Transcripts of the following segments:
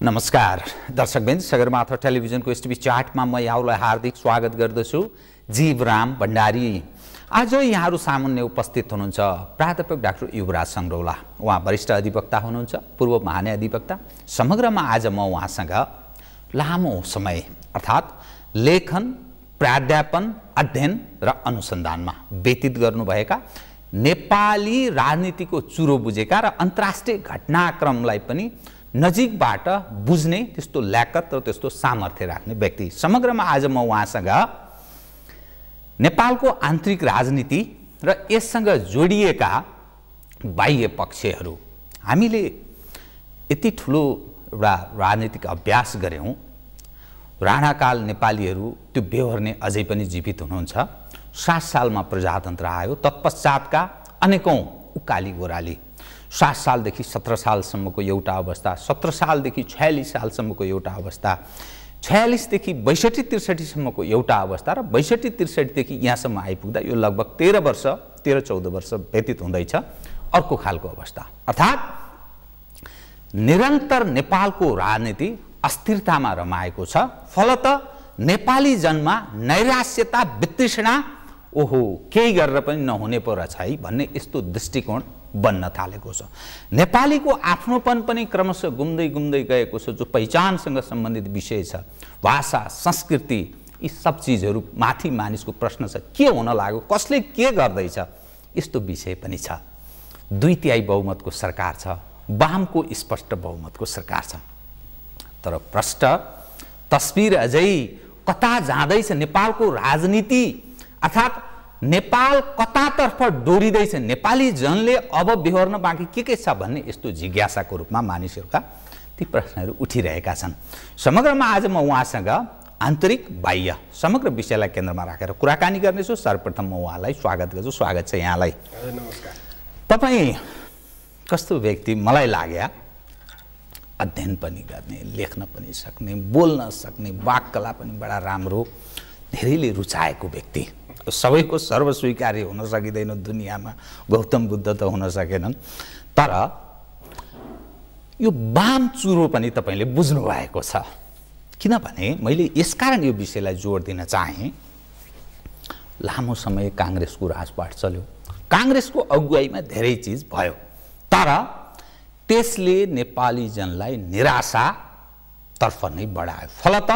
नमस्कार दर्शकवृन्द, सगरमाथा टेलिभिजनको एसटिभी चार्टमा म यहाँलाई हार्दिक स्वागत गर्दछु। जीवराम भण्डारी। आज यहाँहरू सामुन्ने उपस्थित हुनुहुन्छ प्राध्यापक डाक्टर युवराज सङ्ग्रौला। उहाँ वरिष्ठ अधिवक्ता हुनुहुन्छ, पूर्व महान्यायाधिवक्ता। समग्रमा आज म उहाँसँग लामो समय अर्थात् लेखन, प्राध्यापन, अध्ययन र अनुसन्धानमा व्यतीत गर्नुभएका, नेपाली राजनीतिको चुरो बुझेका र अन्तर्राष्ट्रिय घटनाक्रमलाई पनि नजिकबाट बुझ्ने त्यस्तो ल्याकत र त्यस्तो सामर्थ्य राख्ने व्यक्ति। समग्रमा आज म उहाँसँग नेपालको आन्तरिक राजनीति र यससँग जोडिएका बाह्य पक्षहरू, हामीले यति ठुलो एउटा राजनीतिक अभ्यास गऱ्यौँ। राणाकाल नेपालीहरू त्यो बेहोर्ने अझै पनि जीवित हुनुहुन्छ। 60 सालमा प्रजातन्त्र आयो, तत्पश्चातका अनेकौं उकाली गोराली। 60 सालदेखि 17 सालसम्मको एउटा अवस्था, 17 सालदेखि 46 सालसम्मको एउटा अवस्था, 46 देखि 62-63 सम्मको एउटा अवस्था र 62-63 देखि यहाँसम्म आइपुग्दा यो लगभग 13-14 वर्ष व्यतीत हुँदैछ। अर्को खालको अवस्था अर्थात् निरन्तर नेपालको राजनीति अस्थिरतामा रमाएको छ। फलत नेपाली जनमा नैराश्यता, वितृष्णा, ओहो केही गरेर पनि नहुने पो रहेछ है भन्ने यस्तो दृष्टिकोण बन्न थालेको छ। नेपालीको आफ्नोपन पनि क्रमशः गुम्दै गुम्दै गएको छ। जो पहिचानसँग सम्बन्धित विषय छ, भाषा, संस्कृति, यी सब चिजहरू माथि मानिसको प्रश्न छ, के हुन लाग्यो, कसले के गर्दैछ, यस्तो विषय पनि छ। 2/3 बहुमतको सरकार छ, वामको स्पष्ट बहुमतको सरकार छ। तर प्रष्ट तस्बिर अझै कता जाँदैछ नेपालको राजनीति, अर्थात् नेपाल कतातर्फ डोरिँदैछ, नेपाली जनले अब बेहोर्न बाँकी के छ भन्ने यस्तो जिज्ञासाको रूपमा मानिसहरूका ती प्रश्नहरू उठिरहेका छन्। समग्रमा आज म उहाँसँग आन्तरिक बाह्य समग्र विषयलाई केन्द्रमा राखेर कुराकानी गर्नेछु। सर्वप्रथम म उहाँलाई स्वागत गर्छु। स्वागत छ यहाँलाई। नमस्कार। तपाईँ कस्तो व्यक्ति, मलाई लाग्यो अध्ययन पनि गर्ने, लेख्न पनि सक्ने, बोल्न सक्ने, वाक्कला पनि बडा राम्रो, धेरैले रुचाएको व्यक्ति। सबैको सर्वस्वीकार्य हुन सकिँदैन दुनियाँमा, गौतम बुद्ध त हुन सकेनन्। तर यो वाम चुरो पनि तपाईँले बुझ्नु भएको छ। किनभने मैले यसकारण यो विषयलाई जोड दिन चाहेँ, लामो समय काङ्ग्रेसको राजपाट चल्यो, काङ्ग्रेसको अगुवाईमा धेरै चिज भयो, तर त्यसले नेपाली जनलाई निराशातर्फ नै बढायो। फलत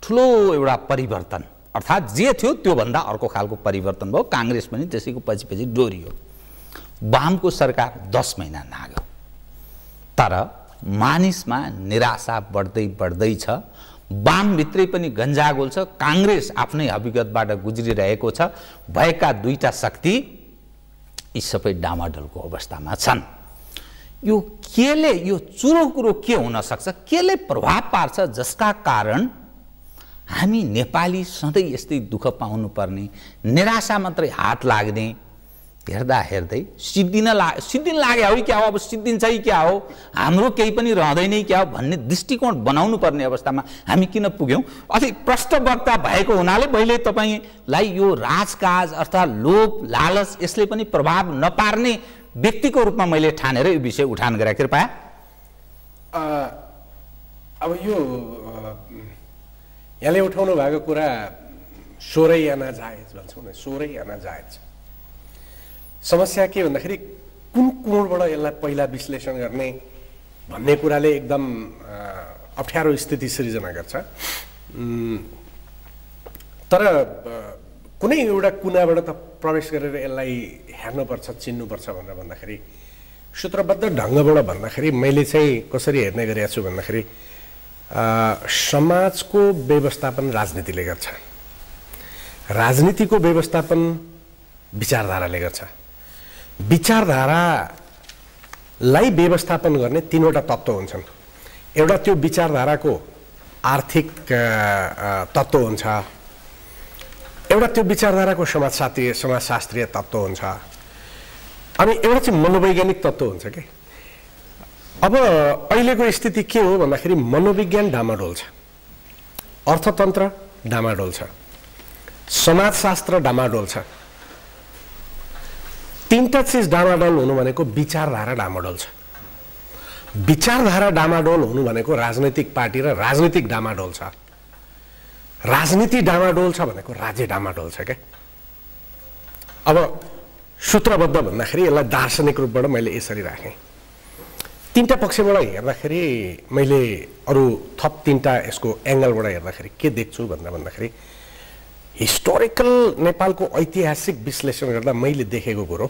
ठुलो एउटा परिवर्तन अर्थात् जे थियो त्योभन्दा अर्को खालको परिवर्तन भयो। काङ्ग्रेस पनि त्यसैको पछि पछि डोरियो। वामको सरकार 10 महिना नाग्यो, तर मानिसमा निराशा बढ्दै बढ्दैछ। वामभित्रै पनि गन्जागोल छ। काङ्ग्रेस आफ्नै हकीकतबाट गुज्रिरहेको छ। भएका दुईटा शक्ति यी सबै डामाडोलको अवस्थामा छन्। यो केले, यो चुरो कुरो के हुन सक्छ, केले प्रभाव पार्छ जसका कारण हामी नेपाली सधैँ यस्तै दुःख पाउनु पर्ने, निराशा मात्रै हात लाग्ने, हेर्दा हेर्दै सिद्धिन लाग्यो हो क्या हो, अब सिद्धिन्छ है क्या हो, हाम्रो केही पनि रहँदैन क्या हो भन्ने दृष्टिकोण बनाउनु पर्ने अवस्थामा हामी किन पुग्यौँ? अलि प्रष्ट वक्ता भएको हुनाले मैले तपाईँलाई यो राजकाज अर्थात् लोभ, लालच यसले पनि प्रभाव नपार्ने व्यक्तिको रूपमा मैले ठानेर यो विषय उठान गरेँ। कृपया। अब यो यहाँले उठाउनु भएको कुरा सोरै आना जायज भन्छौँ न, सोरै आना जायज। समस्या के भन्दाखेरि कुन कोणबाट यसलाई पहिला विश्लेषण गर्ने भन्ने कुराले एकदम अप्ठ्यारो स्थिति सृजना गर्छ। तर कुनै एउटा कुनाबाट त प्रवेश गरेर यसलाई हेर्नुपर्छ, चिन्नुपर्छ भनेर भन्दाखेरि, सूत्रबद्ध ढङ्गबाट भन्दाखेरि मैले चाहिँ कसरी हेर्ने गरेको छु भन्दाखेरि, समाजको व्यवस्थापन राजनीतिले गर्छ, राजनीतिको व्यवस्थापन विचारधाराले गर्छ। विचारधारालाई व्यवस्थापन गर्ने 3वटा तत्त्व हुन्छन्। एउटा त्यो विचारधाराको आर्थिक तत्त्व हुन्छ, एउटा त्यो विचारधाराको समाजशास्त्रीय तत्त्व हुन्छ, अनि एउटा चाहिँ मनोवैज्ञानिक तत्त्व हुन्छ के। अब अहिलेको स्थिति के हो भन्दाखेरि मनोविज्ञान डामाडोल छ, अर्थतन्त्र डामाडोल छ, समाजशास्त्र डामाडोल छ। 3टा चिज डामाडोल हुनु भनेको विचारधारा डामाडोल छ। विचारधारा डामाडोल हुनु भनेको राजनैतिक पार्टी र राजनीतिक डामाडोल छ। राजनीति डामाडोल छ भनेको राज्य डामाडोल छ क्या। अब सूत्रबद्ध भन्दाखेरि यसलाई दार्शनिक रूपबाट मैले यसरी राखेँ। तीनटा पक्षबाट हेर्दाखेरि मैले अरू थप तीनटा यसको एङ्गलबाट हेर्दाखेरि के देख्छु भन्दाखेरि हिस्टोरिकल नेपालको ऐतिहासिक विश्लेषण गर्दा मैले देखेको कुरो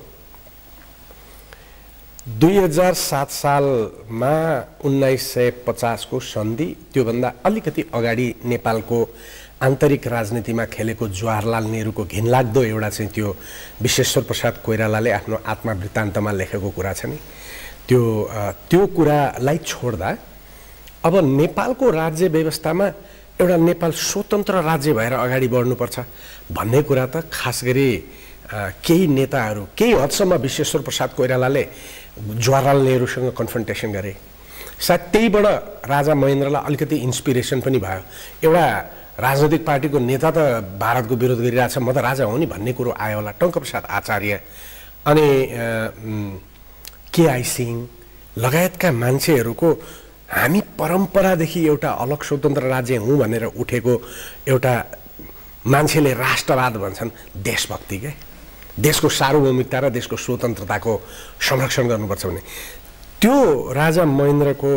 2007 सालमा 1950 को सन्धि, त्योभन्दा अलिकति अगाडि नेपालको आन्तरिक राजनीतिमा खेलेको जवाहरलाल नेहरूको घिनलाग्दो एउटा चाहिँ त्यो विश्वेश्वर प्रसाद कोइरालाले आफ्नो आत्मवृत्तान्तमा लेखेको कुरा छ नि, त्यो कुरालाई छोड्दा अब नेपालको राज्य व्यवस्थामा एउटा नेपाल स्वतन्त्र राज्य भएर अगाडि बढ्नुपर्छ भन्ने कुरा त खास गरी केही नेताहरू केही हदसम्म विश्वेश्वर प्रसाद कोइरालाले जवाहरलाल नेहरूसँग कन्फ्रन्टेसन गरे। सायद त्यहीबाट राजा महेन्द्रलाई अलिकति इन्सपिरेसन पनि भयो। एउटा राजनैतिक पार्टीको नेता त भारतको विरोध गरिरहेछ, म त राजा हो नि भन्ने कुरो आयो होला। टङ्कप्रसाद आचार्य अनि केआई सिंह लगायतका मान्छेहरूको हामी परम्परादेखि एउटा अलग स्वतन्त्र राज्य हुँ भनेर उठेको एउटा मान्छेले राष्ट्रवाद भन्छन् देशभक्ति के, देशको सार्वभौमिकता र देशको स्वतन्त्रताको संरक्षण गर्नुपर्छ भने त्यो राजा महेन्द्रको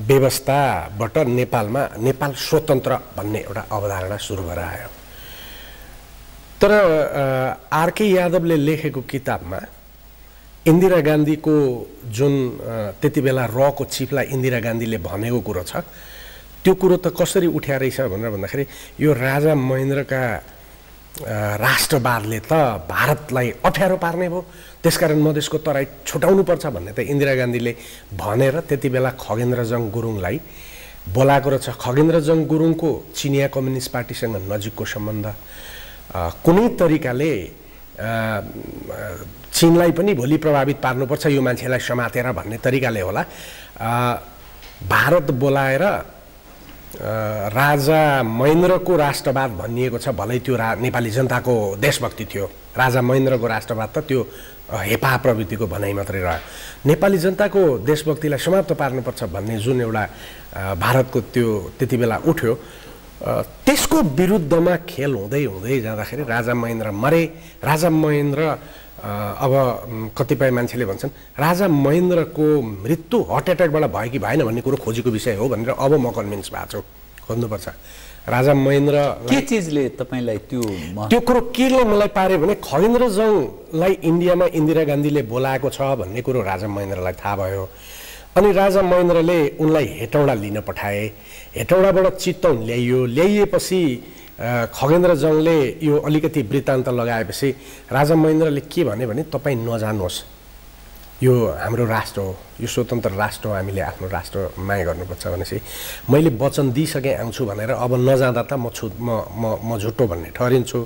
व्यवस्थाबाट नेपाल स्वतन्त्र भन्ने एउटा अवधारणा सुरु भएर आयो। तर आरके यादवले लेखेको किताबमा इन्दिरा गान्धीको जुन त्यति बेला रको चिफलाई इन्दिरा गान्धीले भनेको कुरो छ, त्यो कुरो त कसरी उठ्या रहेछ भनेर भन्दाखेरि यो राजा महेन्द्रका राष्ट्रवादले त भारतलाई अप्ठ्यारो पार्ने भयो, त्यसकारण मधेसको तराई छुटाउनुपर्छ भन्ने त इन्दिरा गान्धीले भनेर त्यति बेला खगेन्द्रजङ गुरुङलाई बोलाएको रहेछ। खगेन्द्रजङ गुरुङको चिनिया कम्युनिस्ट पार्टीसँग नजिकको सम्बन्ध, कुनै तरिकाले चीनलाई पनि भोलि प्रभावित पार्नुपर्छ यो मान्छेलाई समातेर भन्ने तरिकाले होला भारत बोलाएर राजा महेन्द्रको राष्ट्रवाद भनिएको छ। भलै त्यो नेपाली जनताको देशभक्ति थियो, राजा महेन्द्रको राष्ट्रवाद त त्यो हेपा प्रवृत्तिको भनाइ मात्रै रह्यो। नेपाली जनताको देशभक्तिलाई समाप्त पार्नुपर्छ भन्ने जुन एउटा भारतको त्यो त्यति बेला उठ्यो, त्यसको विरुद्धमा खेल हुँदै हुँदै जाँदाखेरि राजा महेन्द्र मरे। राजा महेन्द्र अब कतिपय मान्छेले भन्छन् राजा महेन्द्रको मृत्यु हार्ट एट्याकबाट भयो कि भएन भन्ने कुरो खोजीको विषय हो भनेर अब म कन्भिन्स भएको छु। खोज्नुपर्छ राजा महेन्द्र के चिजले तपाईलाई त्यो कुरो केले मलाई पार्यो भने खगेन्द्रजङलाई इन्डियामा इन्दिरा गान्धीले बोलाएको छ भन्ने कुरो राजा महेन्द्रलाई थाहा भयो। अनि राजा महेन्द्रले उनलाई हेटौडा लिन पठाए। हेटौडाबाट चितवन ल्याइएपछि खगेन्द्रजङले यो अलिकति वृत्तान्त लगाएपछि राजा महेन्द्रले के भने तपाईँ नजानुहोस्, यो हाम्रो राष्ट्र हो, यो स्वतन्त्र राष्ट्र हो, हामीले आफ्नो राष्ट्र माया गर्नुपर्छ भनेपछि मैले वचन दिइसकेँ आउँछु भनेर अब नजाँदा त म झुट्टो भन्ने ठहरिन्छु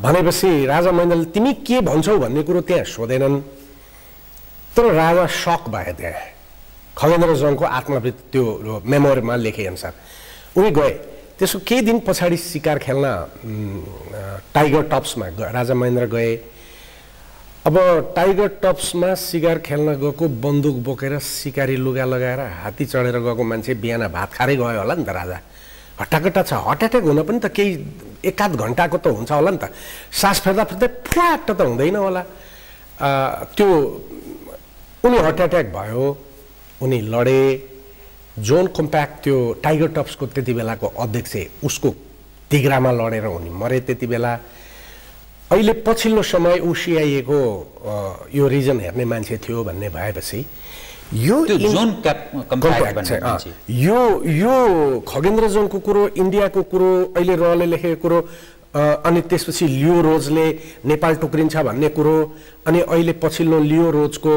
भनेपछि राजा महेन्द्रले तिमी के भन्छौ भन्ने कुरो त्यहाँ सोधेनन्। तर राजा सक भए। त्यहाँ खगेन्द्रजङको आत्मवृत्ति त्यो मेमोरीमा लेखे अनुसार उनी गए। त्यसको केही दिन पछाडि शिकार खेल्न टाइगर टप्समा राजा महेन्द्र गए। अब टाइगर टप्समा शिकार खेल्न गएको बन्दुक बोकेर सिकारी लुगा लगाएर हात्ती चढेर गएको मान्छे बिहान भात खारै गयो होला नि त। राजा हट्टाकट्टा छ, हार्ट एट्याक हुन पनि त केही एकाध घन्टाको त हुन्छ होला नि त, सास फेर्दा फ्ल्याट त हुँदैन होला। त्यो उनी हार्ट एट्याक भयो, उनी लडे। जोन कम्प्याक्ट त्यो टाइगर टप्सको त्यति बेलाको अध्यक्ष उसको तिग्रामा लडेर उनी मरे त्यति बेला। अहिले पछिल्लो समय सिआइएको यो रिजन हेर्ने मान्छे थियो भन्ने भएपछि यो खगेन्द्रजङको कुरो, इन्डियाको कुरो, अहिले रहले लेखेको कुरो, अनि त्यसपछि लियो रोजले नेपाल टुक्रिन्छ भन्ने कुरो, अनि अहिले पछिल्लो लियो रोजको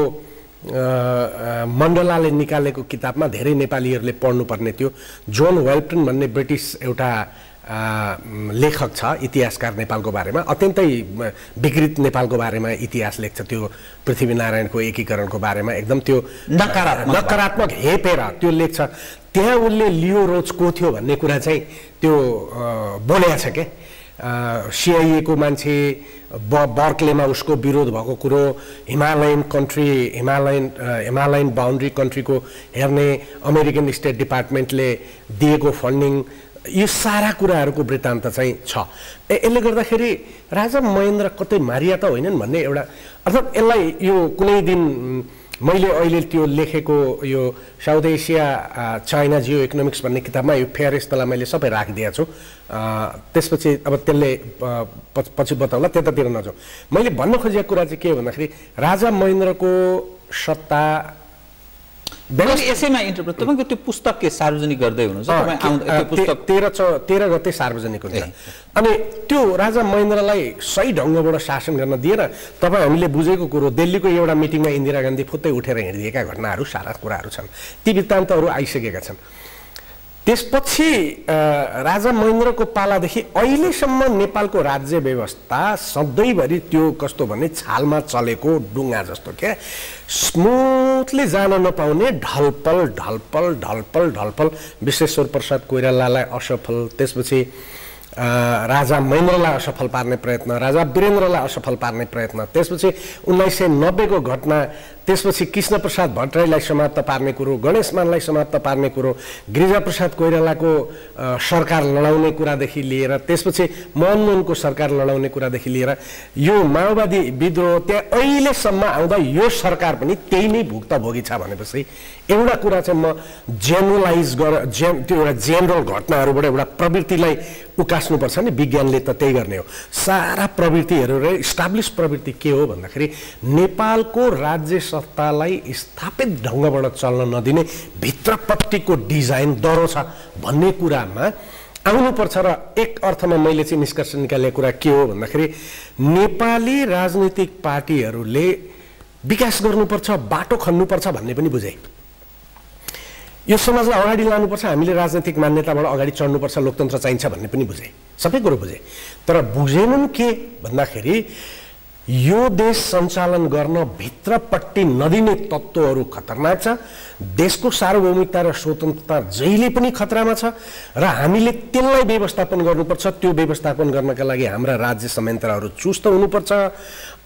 मण्डलाले निकालेको किताबमा धेरै नेपालीहरूले पढ्नुपर्ने थियो। जोन वेल्टन भन्ने ब्रिटिस एउटा लेखक छ, इतिहासकार नेपालको बारेमा, अत्यन्तै विकृत नेपालको बारेमा इतिहास लेख्छ। त्यो पृथ्वीनारायणको एकीकरणको बारेमा एकदम त्यो नकारात्मक हेपेर त्यो लेख्छ। त्यहाँ उनले लियो रोज को थियो भन्ने कुरा चाहिँ त्यो बोलेको छ के। CIA को मान्छे बर्कलेमा उसको विरोध भएको कुरो हिमालयन बाउन्ड्री कन्ट्रीको हेर्ने अमेरिकन स्टेट डिपार्टमेन्टले दिएको फन्डिङ यो सारा कुराहरूको वृत्तान्त चाहिँ छ यसले गर्दाखेरि राजा महेन्द्र कतै मारिया त होइनन् भन्ने एउटा अर्थात् यसलाई यो कुनै दिन मैले अहिले त्यो लेखेको यो south Asia China Jio economics भन्ने किताबमा यो फेयरिस्टलाई मैले सबै राखिदिएको छु त्यसपछि अब त्यसले पछि बताउला त्यतातिर नजाउँ मैले भन्न खोजेको कुरा चाहिँ के हो भन्दाखेरि राजा महेन्द्रको सत्ता यसैमा इन्टरप्रेट तपाईँको त्यो पुस्तक के सार्वजनिक गर्दै हुनुहुन्छ तपाईँ त्यो पुस्तक 13 गते सार्वजनिक हुन्छ अनि त्यो राजा महेन्द्रलाई सही ढङ्गबाट शासन गर्न दिएर तपाईँ हामीले बुझेको कुरो दिल्लीको एउटा मिटिङमा इन्दिरा गान्धी फुत्तै उठेर हिँडिदिएका घटनाहरू सारा कुराहरू छन् ती वृत्तान्तहरू आइसकेका छन् त्यसपछि राजा महेन्द्रको पालादेखि अहिलेसम्म नेपालको राज्य व्यवस्था सधैँभरि त्यो कस्तो भने छालमा चलेको डुङ्गा जस्तो क्या स्मुथली जान नपाउने ढलपल ढलपल ढलपल ढलपल विश्वेश्वर प्रसाद कोइरालालाई असफल त्यसपछि राजा महेन्द्रलाई असफल पार्ने प्रयत्न राजा वीरेन्द्रलाई असफल पार्ने प्रयत्न त्यसपछि 1990 को घटना त्यसपछि कृष्ण प्रसाद भट्टराईलाई समाप्त पार्ने कुरो गणेश मानलाई समाप्त पार्ने कुरो गिरिजाप्रसाद कोइरालाको सरकार लडाउने कुरादेखि लिएर त्यसपछि मनमोहनको सरकार लडाउने कुरादेखि लिएर यो माओवादी विद्रोह त्यहाँ अहिलेसम्म आउँदा यो सरकार पनि त्यही नै भुक्तभोगी छ भनेपछि एउटा कुरा चाहिँ म जेनरलाइज त्यो एउटा जेनरल घटनाहरूबाट एउटा प्रवृत्तिलाई उकास्नुपर्छ नि विज्ञानले त त्यही गर्ने हो सारा प्रवृत्तिहरू र इस्टाब्लिस प्रवृत्ति के हो भन्दाखेरि नेपालको राज्य सत्तालाई स्थापित ढङ्गबाट चल्न नदिने भित्रपट्टिको डिजाइन डरो छ भन्ने कुरामा आउनुपर्छ र एक अर्थमा मैले चाहिँ निष्कर्ष निकालेको कुरा के हो भन्दाखेरि नेपाली राजनीतिक पार्टीहरूले विकास गर्नुपर्छ बाटो खन्नुपर्छ भन्ने पनि बुझे यो समाजलाई अगाडि लानुपर्छ हामीले राजनीतिक मान्यताबाट अगाडि चढ्नुपर्छ लोकतन्त्र चाहिन्छ भन्ने पनि बुझे सबै कुरो बुझे तर बुझेनन् के भन्दाखेरि यो देश सञ्चालन गर्न भित्रपट्टि नदिने तत्त्वहरू खतरनाक छ देशको सार्वभौमिकता र स्वतन्त्रता जहिले पनि खतरामा छ र हामीले त्यसलाई व्यवस्थापन गर्नुपर्छ त्यो व्यवस्थापन गर्नका लागि हाम्रा राज्य संयन्त्रहरू चुस्त हुनुपर्छ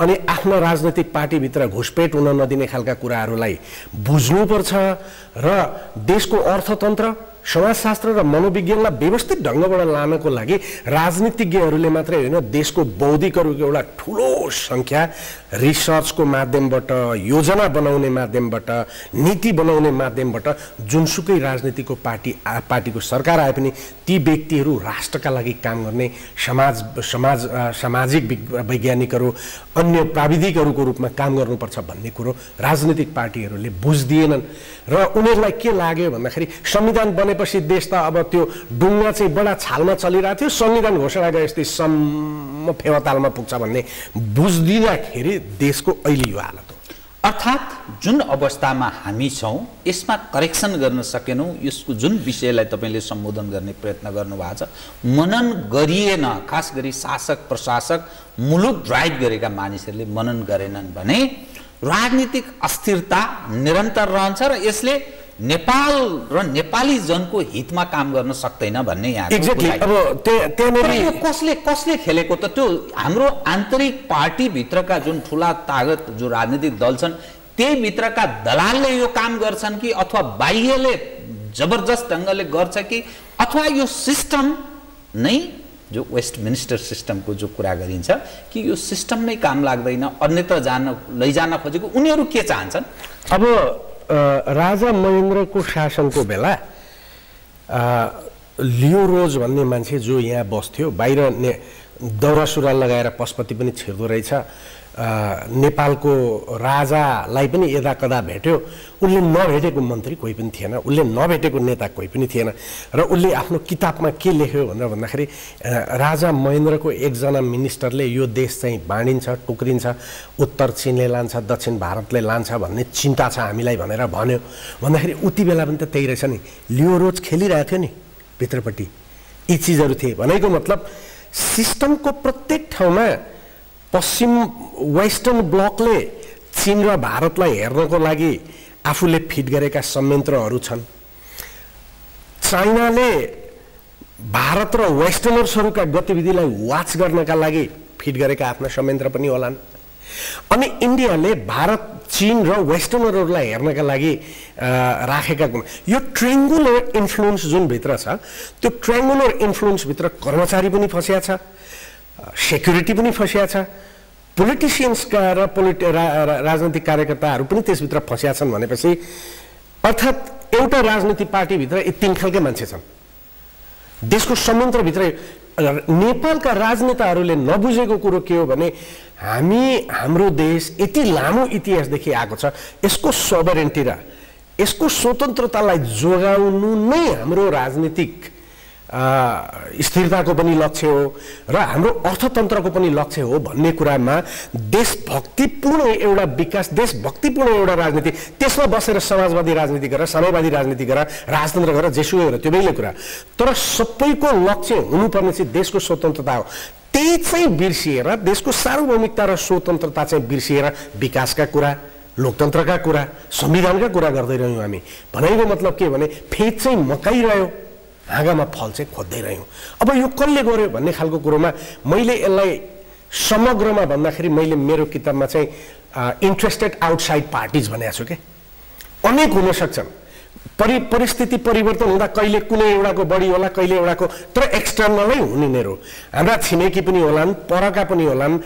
अनि आफ्नो राजनीतिक पार्टीभित्र घुसपेट हुन नदिने खालका कुराहरूलाई बुझ्नुपर्छ र देशको अर्थतन्त्र समाजशास्त्र र मनोविज्ञानलाई व्यवस्थित ढङ्गबाट लानको लागि राजनीतिज्ञहरूले मात्रै होइन देशको बौद्धिकहरूको एउटा ठुलो सङ्ख्या रिसर्चको माध्यमबाट योजना बनाउने माध्यमबाट नीति बनाउने माध्यमबाट जुनसुकै राजनीतिको पार्टीको सरकार आए पनि ती व्यक्तिहरू राष्ट्रका लागि काम गर्ने सामाजिक वैज्ञानिकहरू अन्य प्राविधिकहरूको रूपमा काम गर्नुपर्छ भन्ने कुरो राजनीतिक पार्टीहरूले बुझ्दिएनन् र उनीहरूलाई के लाग्यो भन्दाखेरि संविधान बनेपछि देश त अब त्यो डुङ्गा चाहिँ बडा छालमा चलिरहेको थियो संविधान घोषणा गरे जस्तै सम्म फेवातालमा पुग्छ भन्ने बुझ्दिँदाखेरि देशको अहिले यो हालत हो अर्थात् जुन अवस्थामा हामी छौँ यसमा करेक्सन गर्न सकेनौँ यसको जुन विषयलाई तपाईँले सम्बोधन गर्ने प्रयत्न गर्नुभएको छ मनन गरिएन खास गरी शासक प्रशासक मुलुक ड्राइभ गरेका मानिसहरूले मनन गरेनन् भने राजनीतिक अस्थिरता निरन्तर रहन्छ र यसले नेपाल र नेपाली जनको हितमा काम गर्न सक्दैन भन्ने यहाँ कसले खेलेको त त्यो हाम्रो आन्तरिक पार्टी भित्रका जुन ठुला तागत जो राजनीतिक दल छन् त्यही भित्रका दलालले यो काम गर्छन् कि अथवा बाह्यले जबरजस्त ढङ्गले गर्छ कि अथवा यो सिस्टम नै जो वेस्टमिनिस्टर सिस्टमको जो कुरा गरिन्छ कि यो सिस्टम नै काम लाग्दैन अन्यत्र लैजान खोजेको उनीहरू के चाहन्छन् अब राजा महेन्द्रको शासनको बेला लियो रोज भन्ने मान्छे जो यहाँ बस्थ्यो बाहिर दौरा सुरुवाल लगाएर पशुपति पनि छिर्दो रहेछ नेपालको राजालाई पनि यदा कदा भेट्यो उसले नभेटेको मन्त्री कोही पनि थिएन उसले नभेटेको नेता कोही पनि थिएन र उसले आफ्नो किताबमा के लेख्यो भनेर भन्दाखेरि राजा महेन्द्रको एकजना मिनिस्टरले यो देश चाहिँ बाँडिन्छ टुक्रिन्छ उत्तर चीनले लान्छ दक्षिण भारतले लान्छ भन्ने चिन्ता छ हामीलाई भनेर भन्यो भन्दाखेरि उति बेला पनि त त्यही रहेछ नि लियो रोज खेलिरहेको थियो नि भित्रपट्टि यी चिजहरू थिए भनेको मतलब सिस्टमको प्रत्येक ठाउँमा पश्चिम वेस्टर्न ब्लकले चीन र भारतलाई हेर्नको लागि आफूले फिट गरेका संयन्त्रहरू छन् चाइनाले भारत र वेस्टर्नर्सहरूका गतिविधिलाई वाच गर्नका लागि फिट गरेका आफ्ना संयन्त्र पनि होलान्। अनि इन्डियाले भारत, चीन र वेस्टर्नरहरूलाई हेर्नका लागि राखेका गुण, यो ट्रायङ्गुलर इन्फ्लुएन्स जुन भित्र छ, त्यो ट्रायङ्गुलर इन्फ्लुएन्स भित्र कर्मचारी पनि फसिया छ, सेक्युरिटी पनि फसिया छ, पोलिटिसियन्सका र राजनीतिक कार्यकर्ताहरू पनि त्यसभित्र फसिया छन् भनेपछि अर्थात् एउटा राजनीतिक पार्टीभित्र यी तीन खालका मान्छे छन्। देशको संयन्त्रभित्र नेपालका राजनेताहरूले नबुझेको कुरो के हो भने हाम्रो देश यति लामो इतिहासदेखि आएको छ, यसको सोभरेन्टी र यसको स्वतन्त्रतालाई जोगाउनु नै हाम्रो राजनीतिक स्थिरताको पनि लक्ष्य हो र हाम्रो अर्थतन्त्रको पनि लक्ष्य हो भन्ने कुरामा देशभक्तिपूर्ण एउटा विकास, देशभक्तिपूर्ण एउटा राजनीति, त्यसमा बसेर समाजवादी राजनीति गरेर, साम्यवादी राजनीति गरेर, राजतन्त्र गरेर, जेसुकै गरेर, त्यो बेग्लै कुरा। तर सबैको लक्ष्य हुनुपर्ने चाहिँ देशको स्वतन्त्रता हो। त्यही चाहिँ बिर्सिएर, देशको सार्वभौमिकता र स्वतन्त्रता चाहिँ बिर्सिएर विकासका कुरा, लोकतन्त्रका कुरा, संविधानका कुरा गर्दै रह्यौँ हामी। भनाइको मतलब के भने फेद चाहिँ मकाइरह्यो, हाँगामा फल चाहिँ खोज्दै रह्यौँ। अब यो कसले गर्यो भन्ने खालको कुरोमा मैले यसलाई समग्रमा भन्दाखेरि मैले मेरो किताबमा चाहिँ इन्ट्रेस्टेड आउटसाइड पार्टिज भनेको छु। के अनेक हुन सक्छन्, परिस्थिति परिवर्तन हुँदा कहिले कुनै एउटाको बढी होला, कहिले एउटाको, तर एक्सटर्नलै हुने नेरो हाम्रा छिमेकी पनि होलान्, परका पनि होलान्,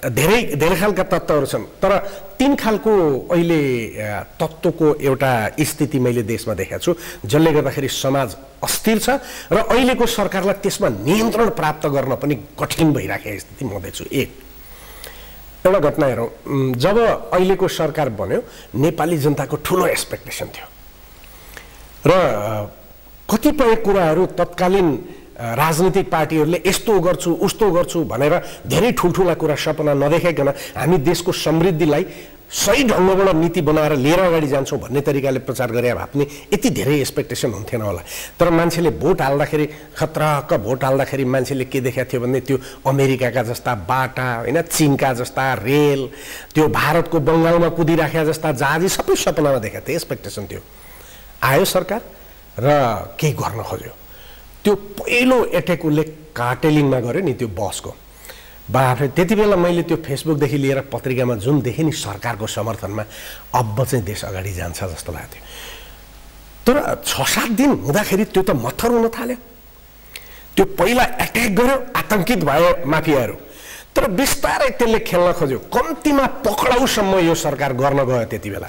धेरै खालका तत्त्वहरू छन्। तर तीन खालको अहिले तत्त्वको एउटा स्थिति मैले देशमा देखेको छु, जसले गर्दाखेरि समाज अस्थिर छ र अहिलेको सरकारलाई त्यसमा नियन्त्रण प्राप्त गर्न पनि कठिन भइराखेको स्थिति म देख्छु। एउटा घटना हेरौँ, जब अहिलेको सरकार बन्यो नेपाली जनताको ठुलो एक्सपेक्टेसन थियो र कतिपय कुराहरू तत्कालीन राजनीतिक पार्टीहरूले यस्तो गर्छु उस्तो गर्छु भनेर धेरै ठुल्ठुला कुरा सपना नदेखाइकन हामी देशको समृद्धिलाई सही ढङ्गबाट नीति बनाएर लिएर अगाडि जान्छौँ भन्ने तरिकाले प्रचार गरे भए पनि यति धेरै एक्सपेक्टेसन हुन्थेन होला। तर मान्छेले भोट हाल्दाखेरि, खतराक भोट हाल्दाखेरि मान्छेले के देखाएको थियो भने त्यो अमेरिकाका जस्ता बाटा, होइन, चीनका जस्ता रेल, त्यो भारतको बङ्गालमा कुदिराखेका जस्ता जहाजी सबै सपनामा देखाएको थियो, एक्सपेक्टेसन थियो। आयो सरकार र केही गर्न खोज्यो। त्यो पहिलो एटेक उसले कार्टेलिङमा गर्यो नि, त्यो बसको बाफ्रे। त्यति बेला मैले त्यो फेसबुकदेखि लिएर पत्रिकामा जुन देखेँ नि सरकारको समर्थनमा, अब चाहिँ देश अगाडि जान्छ जस्तो लाग्थ्यो। तर 6-7 दिन हुँदाखेरि त्यो त मत्थर हुन थाल्यो। त्यो पहिला एट्याक गर्यो, आतंकित भयो माफियाहरू, तर बिस्तारै त्यसले खेल्न खोज्यो। कम्तीमा पक्राउसम्म यो सरकार गर्न गयो। त्यति बेला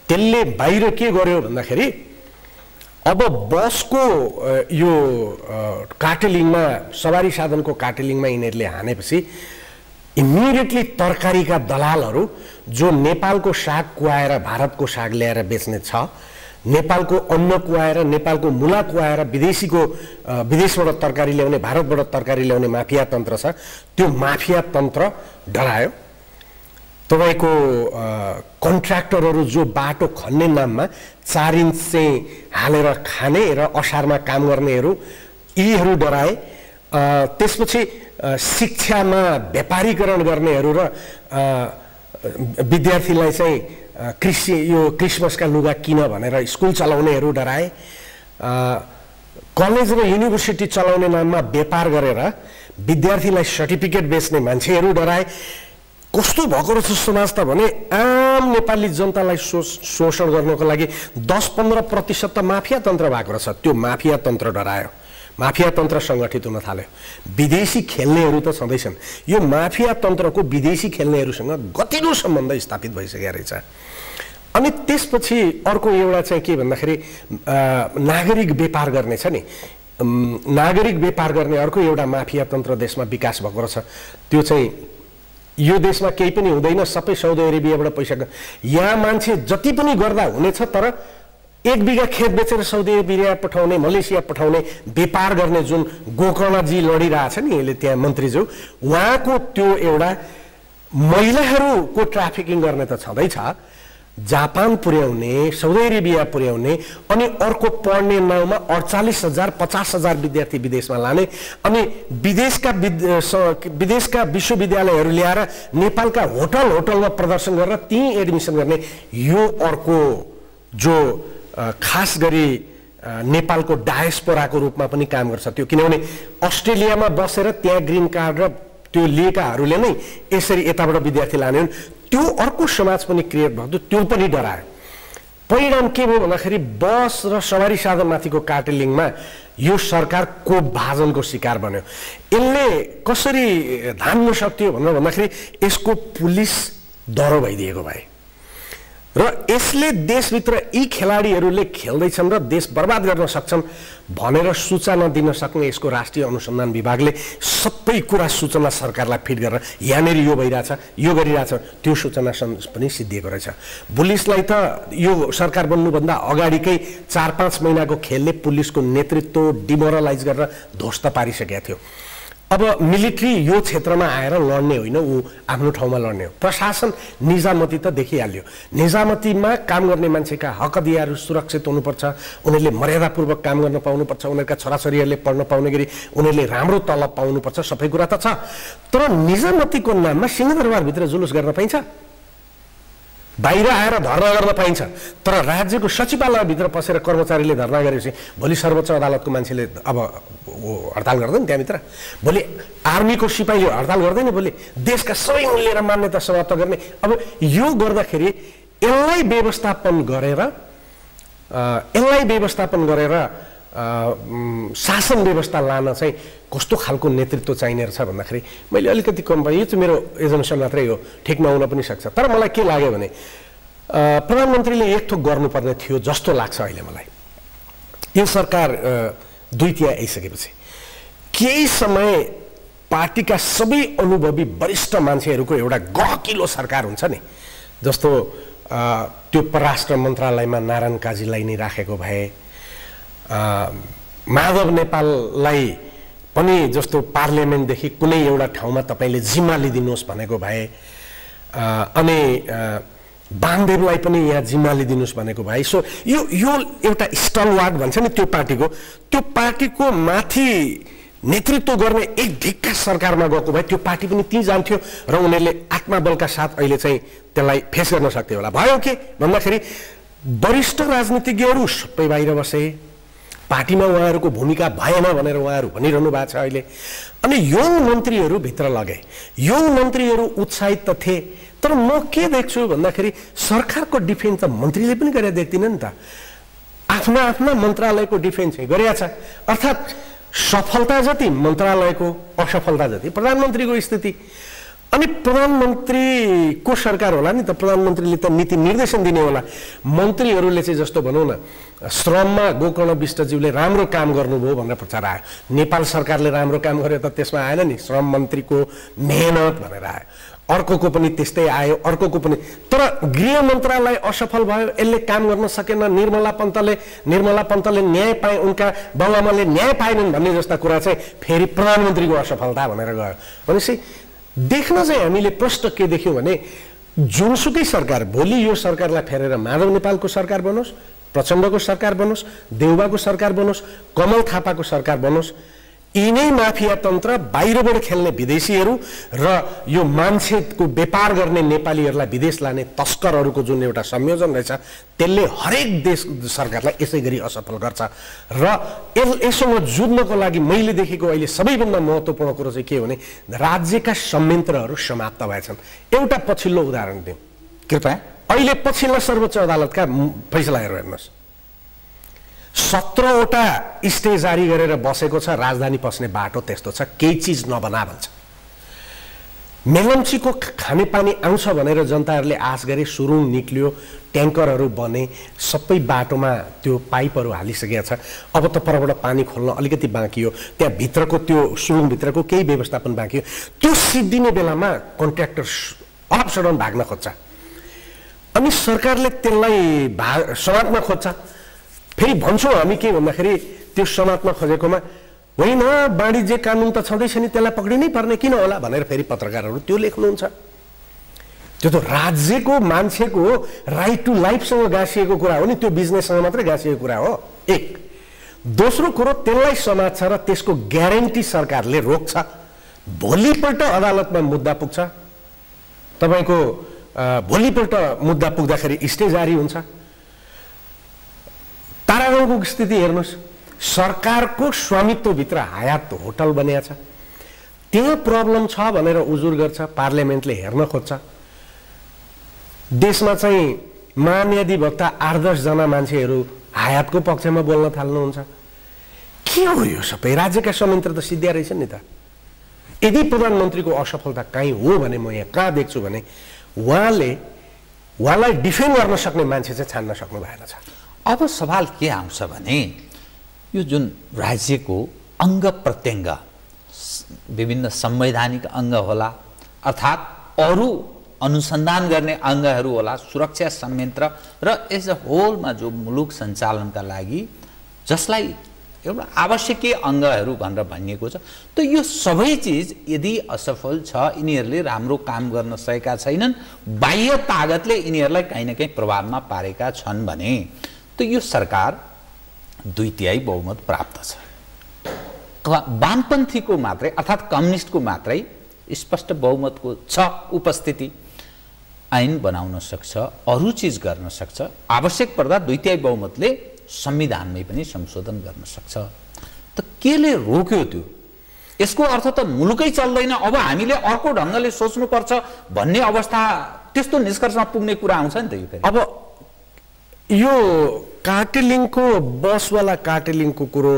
त्यसले बाहिर के गर्यो भन्दाखेरि अब बसको यो कार्टेलिङमा, सवारी साधनको कार्टेलिङमा यिनीहरूले हानेपछि इमिडिएटली तरकारीका दलालहरू जो नेपालको साग कुहाएर भारतको साग ल्याएर बेच्ने छ, नेपालको अन्न कुहाएर, नेपालको मुला कुहाएर विदेशबाट तरकारी ल्याउने, भारतबाट तरकारी ल्याउने माफिया तन्त्र छ, त्यो माफिया तन्त्र डरायो। तपाईको कन्ट्र्याक्टरहरू जो बाटो खन्ने नाममा 4 इन्च चाहिँ हालेर खाने र असारमा काम गर्नेहरू, यीहरू डराए। त्यसपछि शिक्षामा व्यापारीकरण गर्नेहरू र विद्यार्थीलाई चाहिँ क्रिसमसका लुगा किन भनेर स्कुल चलाउनेहरू डराए। कलेज र युनिभर्सिटी चलाउने नाममा व्यापार गरेर विद्यार्थीलाई सर्टिफिकेट बेच्ने मान्छेहरू डराए। कस्तो भएको रहेछ समाज त भने आम नेपाली जनतालाई शोषण गर्नको लागि 10-15% त माफिया तन्त्र भएको रहेछ। त्यो माफिया तन्त्र डरायो, माफिया तन्त्र सङ्गठित हुन थाल्यो। विदेशी खेल्नेहरू त छँदैछन्, यो माफिया तन्त्रको विदेशी खेल्नेहरूसँग गतिलो सम्बन्ध स्थापित भइसकेको रहेछ। अनि त्यसपछि अर्को एउटा चाहिँ के भन्दाखेरि नागरिक व्यापार गर्ने छ नि, नागरिक व्यापार गर्ने अर्को एउटा माफिया तन्त्र देशमा विकास भएको रहेछ। त्यो चाहिँ यो देशमा केही पनि हुँदैन, सबै साउदी अरेबियाबाट पैसा, यहाँ मान्छे जति पनि गर्दा हुनेछ, तर 1 बिघा खेत बेचेर साउदी अरेबिया पठाउने, मलेसिया पठाउने व्यापार गर्ने जुन गोकर्णजी लडिरहेछ नि, यसले त्यहाँ मन्त्रीज्यू, उहाँको त्यो एउटा महिलाहरूको ट्राफिकिङ गर्ने त छँदैछ, जापान पुर्याउने, साउदी अरेबिया पुर्याउने, अनि अर्को पढ्ने नाउँमा 48,000-50,000 विद्यार्थी विदेशमा लाने, अनि विदेशका विश्वविद्यालयहरू ल्याएर नेपालका होटलमा प्रदर्शन गरेर त्यहीँ एडमिसन गर्ने, यो अर्को जो खास गरी नेपालको डायस्पोराको रूपमा पनि काम गर्छ त्यो, किनभने अस्ट्रेलियामा बसेर त्यहाँ ग्रिन कार्ड र त्यो लिएकाहरूले नै यसरी यताबाट विद्यार्थी लाने हुन्, त्यो अर्को समाज पनि क्रिएट भयो, त्यो पनि डरायो। परिणाम के भयो भन्दाखेरि बस र सवारी साधनमाथिको कार्टेलिङमा यो सरकार कोप भाजनको शिकार बन्यो। यसले कसरी धान्न सक्थ्यो भनेर भन्दाखेरि यसको पुलिस डरो भइदिएको भए र यसले देशभित्र यी खेलाडीहरूले खेल्दैछन् र देश बर्बाद गर्न सक्छन् भनेर सूचना दिन सक्ने यसको राष्ट्रिय अनुसन्धान विभागले सबै कुरा सूचना सरकारलाई फिड गरेर यहाँनिर यो भइरहेछ, यो गरिरहेछ, त्यो सूचना पनि सिद्धिएको रहेछ। पुलिसलाई त यो सरकार बन्नुभन्दा अगाडिकै 4-5 महिनाको खेलले पुलिसको नेतृत्व डिमोरलाइज गरेर ध्वस्त पारिसकेको थियो। अब मिलिट्री यो क्षेत्रमा आएर लड्ने होइन, ऊ आफ्नो ठाउँमा लड्ने हो। प्रशासन निजामती त देखिहाल्यो, निजामतीमा काम गर्ने मान्छेका हक अधिकारहरू सुरक्षित हुनुपर्छ, उनीहरूले मर्यादापूर्वक काम गर्न पाउनुपर्छ, उनीहरूका छोराछोरीहरूले पढ्न पाउने गरी उनीहरूले राम्रो तलब पाउनुपर्छ, सबै कुरा त छ। तर निजामतीको नाममा सिंहदरबारभित्र जुलुस गर्न पाइन्छ, बाहिर आएर धरना गर्न पाइन्छ, तर राज्यको सचिवालयभित्र पसेर कर्मचारीले धरना गरेपछि भोलि सर्वोच्च अदालतको मान्छेले अब हडताल गर्दैन, त्यहाँभित्र भोलि आर्मीको सिपाहीले हडताल गर्दैन, भोलि देशका सबै मूल्य र मान्यता समाप्त गर्ने। अब यो गर्दाखेरि यसलाई व्यवस्थापन गरेर शासन व्यवस्था लान चाहिँ कस्तो खालको नेतृत्व चाहिने रहेछ भन्दाखेरि मैले अलिकति कम भयो, यो चाहिँ मेरो एजम्सन मात्रै हो, ठिक नहुन पनि सक्छ। तर मलाई के लाग्यो भने प्रधानमन्त्रीले एक थोक गर्नुपर्ने थियो जस्तो लाग्छ अहिले मलाई। यो सरकार 2 तिहाई आइसकेपछि केही समय पार्टीका सबै अनुभवी वरिष्ठ मान्छेहरूको एउटा गहकिलो सरकार हुन्छ नि, जस्तो त्यो परराष्ट्र मन्त्रालयमा नारायण काजीलाई नै राखेको भए, माधव नेपाललाई पनि जस्तो पार्लियामेन्टदेखि कुनै एउटा ठाउँमा तपाईँले जिम्मा लिदिनुहोस् भनेको भए, अनि वामदेवलाई पनि यहाँ जिम्मा लिदिनुहोस् भनेको भए, सो यो एउटा स्टलवार्ड भन्छ नि त्यो पार्टीको माथि नेतृत्व गर्ने एक ढिक्का सरकारमा गएको भए त्यो पार्टी पनि त्यहीँ जान्थ्यो र उनीहरूले आत्मबलका साथ अहिले चाहिँ त्यसलाई फेस गर्न सक्थ्यो होला। भयो के भन्दाखेरि वरिष्ठ राजनीतिज्ञहरू सबै बाहिर बसे, पार्टीमा उहाँहरूको भूमिका भएन भनेर उहाँहरू भनिरहनु भएको छ अहिले। अनि यङ मन्त्रीहरू भित्र लगे, यङ मन्त्रीहरू उत्साहित त थिए, तर म के देख्छु भन्दाखेरि सरकारको डिफेन्स त मन्त्रीले पनि गरेर देख्दिनँ नि त, आफ्ना आफ्ना मन्त्रालयको डिफेन्स चाहिँ गरेका छ। अर्थात् सफलता जति मन्त्रालयको, असफलता जति प्रधानमन्त्रीको स्थिति। अनि प्रधानमन्त्रीको सरकार होला नि त, प्रधानमन्त्रीले त नीति निर्देशन दिने होला, मन्त्रीहरूले चाहिँ जस्तो भनौँ न श्रममा गोकर्ण विष्टज्यूले राम्रो काम गर्नुभयो भनेर प्रचार आयो। नेपाल सरकारले राम्रो काम गर्यो त त्यसमा आएन नि, श्रम मन्त्रीको मेहनत भनेर आयो, अर्कोको पनि त्यस्तै आयो, अर्कोको पनि। तर गृह मन्त्रालय असफल भयो, यसले काम गर्न सकेन, निर्मला पन्तले न्याय पाए, उनका बाबुआमाले न्याय पाएनन् भन्ने जस्ता कुरा चाहिँ फेरि प्रधानमन्त्रीको असफलता भनेर गयो। भनेपछि देख्न चाहिँ हामीले प्रष्ट के देख्यौँ भने जुनसुकै सरकार भोलि यो सरकारलाई फेरेर माधव नेपालको सरकार बनोस्, प्रचण्डको सरकार बनोस्, देउबाको सरकार बनोस्, कमल थापाको सरकार बनोस्, यिनै माफिया तन्त्र, बाहिरबाट खेल्ने विदेशीहरू र यो मान्छेको व्यापार गर्ने नेपालीहरूलाई विदेश लाने तस्करहरूको जुन एउटा संयोजन रहेछ त्यसले हरेक देश सरकारलाई यसै गरी असफल गर्छ। र यससँग जुझ्नको लागि मैले देखेको अहिले सबैभन्दा महत्त्वपूर्ण कुरो चाहिँ के हो भने राज्यका संयन्त्रहरू समाप्त भएछन्। एउटा पछिल्लो उदाहरण दिउँ कृपया, अहिले पछिल्ला सर्वोच्च अदालतका फैसलाहरू हेर्नुहोस्, 17वटा स्टे जारी गरेर बसेको छ, राजधानी पस्ने बाटो त्यस्तो छ, केही चिज नबना भन्छ। मेलम्चीको खानेपानी आउँछ भनेर जनताहरूले आश गरे, सुरुङ निक्लियो, ट्याङ्करहरू बने, सबै बाटोमा त्यो पाइपहरू हालिसकेको छ। अब त परबाट पानी खोल्न अलिकति बाँकी हो, त्यहाँ भित्रको त्यो सुरुङभित्रको केही व्यवस्थापन बाँकी हो। त्यो सिद्धिने बेलामा कन्ट्र्याक्टर अप भाग्न खोज्छ, अनि सरकारले त्यसलाई समात्न खोज्छ। फेरि भन्छौँ हामी के भन्दाखेरि त्यो समात्न खोजेकोमा होइन, वाणिज्य कानुन त छँदैछ नि, त्यसलाई पक्रिनै पर्ने किन होला भनेर फेरि पत्रकारहरू त्यो लेख्नुहुन्छ। त्यो त राज्यको मान्छेको राइट टु लाइफसँग गाँसिएको कुरा हो नि, त्यो बिजनेससँग मात्रै गाँसिएको कुरा हो। एक दोस्रो कुरो, त्यसलाई समात्छ र त्यसको ग्यारेन्टी सरकारले रोक्छ, भोलिपल्ट अदालतमा मुद्दा पुग्छ, तपाईँको भोलिपल्ट मुद्दा पुग्दाखेरि स्टे जारी हुन्छ। तारागाउँको स्थिति हेर्नुहोस्, सरकारको स्वामित्वभित्र हयात होटल बनिएको छ, त्यहाँ प्रब्लम छ भनेर उजुर गर्छ, पार्लियामेन्टले हेर्न खोज्छ। देशमा चाहिँ महान्याधिवक्ता 8-10 जना मान्छेहरू हयातको पक्षमा बोल्न थाल्नुहुन्छ। के हो यो सबै? राज्यका संयन्त्र त सिद्धिया रहेछन् नि त। यदि प्रधानमन्त्रीको असफलता कहीँ हो भने म यहाँ कहाँ देख्छु भने उहाँलाई डिफेन्ड गर्न सक्ने मान्छे चाहिँ छान्न सक्नु भएन छ। अब सवाल के आउँछ भने यो जुन राज्यको अङ्ग प्रत्यङ्ग, विभिन्न संवैधानिक अङ्ग होला अर्थात् अरू अनुसन्धान गर्ने अङ्गहरू होला, सुरक्षा संयन्त्र र एज अ होलमा जो मुलुक सञ्चालनका लागि जसलाई एउटा आवश्यकीय अङ्गहरू भनेर भनिएको छ, त यो सबै चिज यदि असफल छ, यिनीहरूले राम्रो काम गर्न सकेका छैनन्, बाह्य तागतले यिनीहरूलाई कहीँ न कहीँ प्रभावमा पारेका छन् भने त यो सरकार 2/3 बहुमत प्राप्त छ। वामपन्थीको मात्रै अर्थात् कम्युनिस्टको मात्रै स्पष्ट बहुमतको छ उपस्थिति, ऐन बनाउन सक्छ, अरू चिज गर्न सक्छ, आवश्यक पर्दा 2/3 बहुमतले संविधानमै पनि संशोधन गर्न सक्छ। त केले रोक्यो त्यो? यसको अर्थ त मुलुकै चल्दैन, अब हामीले अर्को ढङ्गले सोच्नुपर्छ भन्ने अवस्था, त्यस्तो निष्कर्षमा पुग्ने कुरा आउँछ नि त। यो अब यो कार्टेलिङको बसवाला कार्टेलिङको कुरो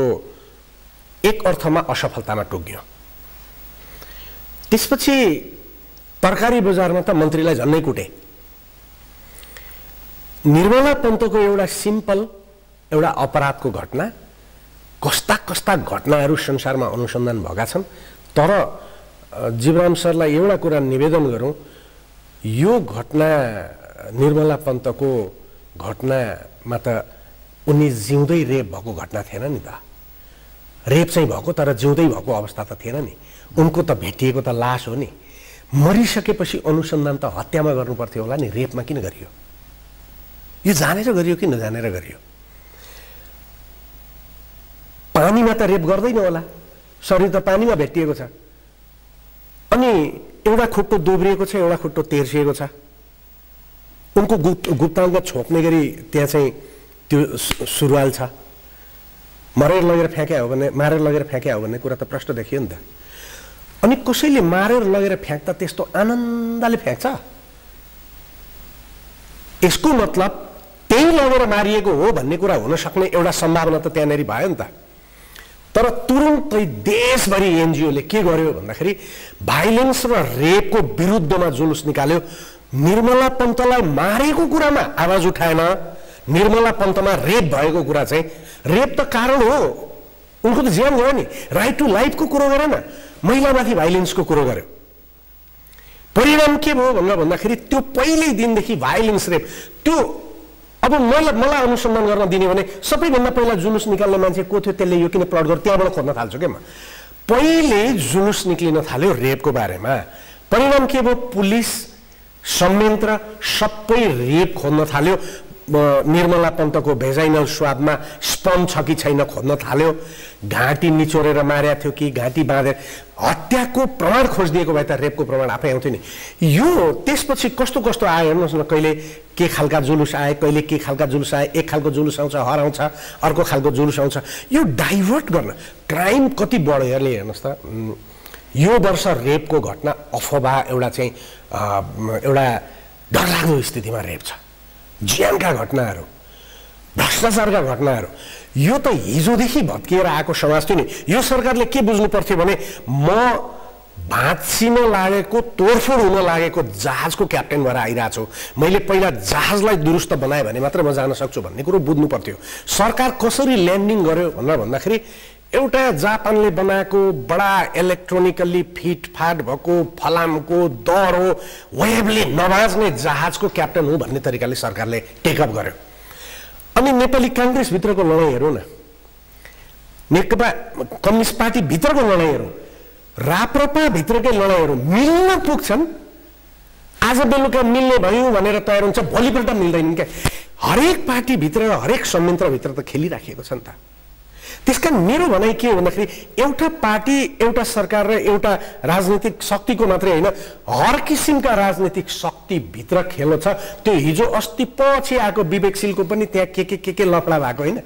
एक अर्थमा असफलतामा टोक्यो। त्यसपछि तरकारी बजारमा त मन्त्रीलाई झन्नै कुटे। निर्मला पन्तको एउटा सिम्पल एउटा अपराधको घटना, कस्ता कस्ता घटनाहरू संसारमा अनुसन्धान भएका छन्, तर जीवराम सरलाई एउटा कुरा निवेदन गरौँ, यो घटना निर्मला पन्तको घटनामा त उनी जिउँदै रेप भएको घटना थिएन नि त। रेप चाहिँ भएको तर जिउँदै भएको अवस्था त थिएन नि। उनको त भेटिएको त लास हो नि। मरिसकेपछि अनुसन्धान त हत्यामा गर्नुपर्थ्यो होला नि, रेपमा किन गरियो? यो जानेर गरियो कि नजानेर गरियो? पानीमा त रेप गर्दैन होला, शरीर त पानीमा भेटिएको छ, अनि एउटा खुट्टो दोब्रिएको छ, एउटा खुट्टो तेर्सिएको छ, उनको गुप्ताङ्ग छोप्ने गरी त्यहाँ चाहिँ त्यो सुरुवाल छ। मारेर लगेर फ्याँक्या हो भन्ने कुरा त प्रश्न देखियो नि त। अनि कसैले मारेर लगेर फ्याँक्दा त्यस्तो आनन्दले फ्याँक्छ? यसको मतलब त्यही लगेर मारिएको हो भन्ने कुरा हुन सक्ने एउटा सम्भावना त त्यहाँनिर भयो नि त। तर तुरुन्तै देशभरि एनजिओले के गर्यो भन्दाखेरि भाइलेन्स र रेपको विरुद्धमा जुलुस निकाल्यो। निर्मला पन्तलाई मारेको कुरामा आवाज उठाएन, निर्मला पन्तमा रेप भएको कुरा चाहिँ, रेप त कारण हो, उनको त ज्यान गयो नि, राइट टु लाइफको कुरो गरेन, महिलामाथि भाइलेन्सको कुरो गर्यो। परिणाम के भयो भनेर भन्दाखेरि त्यो पहिल्यै दिनदेखि भाइलेन्स रेप, त्यो अब मलाई अनुसन्धान गर्न दिने भने सबैभन्दा पहिला जुलुस निकाल्ने मान्छे को थियो, त्यसले यो किन प्लट गर्यो, त्यहाँबाट खोज्न थाल्छु क्या म। पहिले जुलुस निक्लिन थाल्यो रेपको बारेमा, परिणाम के भयो? पुलिस संयन्त्र सबै रेप खोज्न थाल्यो। निर्मला पन्तको भेजाइनल स्वादमा स्पम छ कि छैन खोज्न थाल्यो। घाँटी निचोरेर मारेको थियो कि घाँटी बाँधेर, हत्याको प्रमाण खोजिदिएको भए त रेपको प्रमाण आफै आउँथ्यो नि। यो त्यसपछि कस्तो कस्तो आयो हेर्नुहोस् न, कहिले के खालका जुलुस आए, कहिले के खालका जुलुस आए, एक खालको जुलुस आउँछ हराउँछ, अर्को खालको जुलुस आउँछ। यो डाइभर्ट गर्न क्राइम कति बढ्यो हेर्नुहोस् त। यो वर्ष रेपको घटना अफवाह एउटा चाहिँ एउटा डरलाग्दो स्थितिमा रेप छ, ज्यानका घटनाहरू, भ्रष्टाचारका घटनाहरू। यो त हिजोदेखि भत्किएर आएको समाज थियो नि। यो सरकारले के बुझ्नु पर्थ्यो भने म भाँचिन लागेको, तोडफोड हुन लागेको जहाजको क्याप्टेन भएर आइरहेको छु, मैले पहिला जहाजलाई दुरुस्त बनाएँ भने मात्र म जान सक्छु भन्ने कुरो बुझ्नु पर्थ्यो। सरकार कसरी ल्यान्डिङ गर्यो भनेर भन्दाखेरि एउटा जापानले बनाएको बडा इलेक्ट्रोनिकल्ली फिटफाट भएको फलामको दह्रो वेभले नबाज्ने जहाजको क्याप्टेन हो भन्ने तरिकाले सरकारले टेकअप गर्यो। अनि नेपाली काङ्ग्रेसभित्रको लडाइँ हेरौँ न, नेकपा कम्युनिस्ट पार्टी भित्रको लडाइँ हेरौँ, राप्रपा भित्रकै लडाइँहरू मिल्न पुग्छन्। आज बेलुका मिल्ने भयो भनेर तयार हुन्छ, भोलिपल्ट मिल्दैनन् क्या। हरेक पार्टीभित्र र हरेक संयन्त्रभित्र त खेलिराखेको छ नि त। त्यसकारण मेरो भनाइ के हो भन्दाखेरि एउटा पार्टी एउटा सरकार र एउटा राजनीतिक शक्तिको मात्रै होइन हर किसिमका राजनीतिक शक्तिभित्र खेल छ। त्यो हिजो अस्ति पछि आएको विवेकशीलको पनि त्यहाँ के लफडा भएको होइन,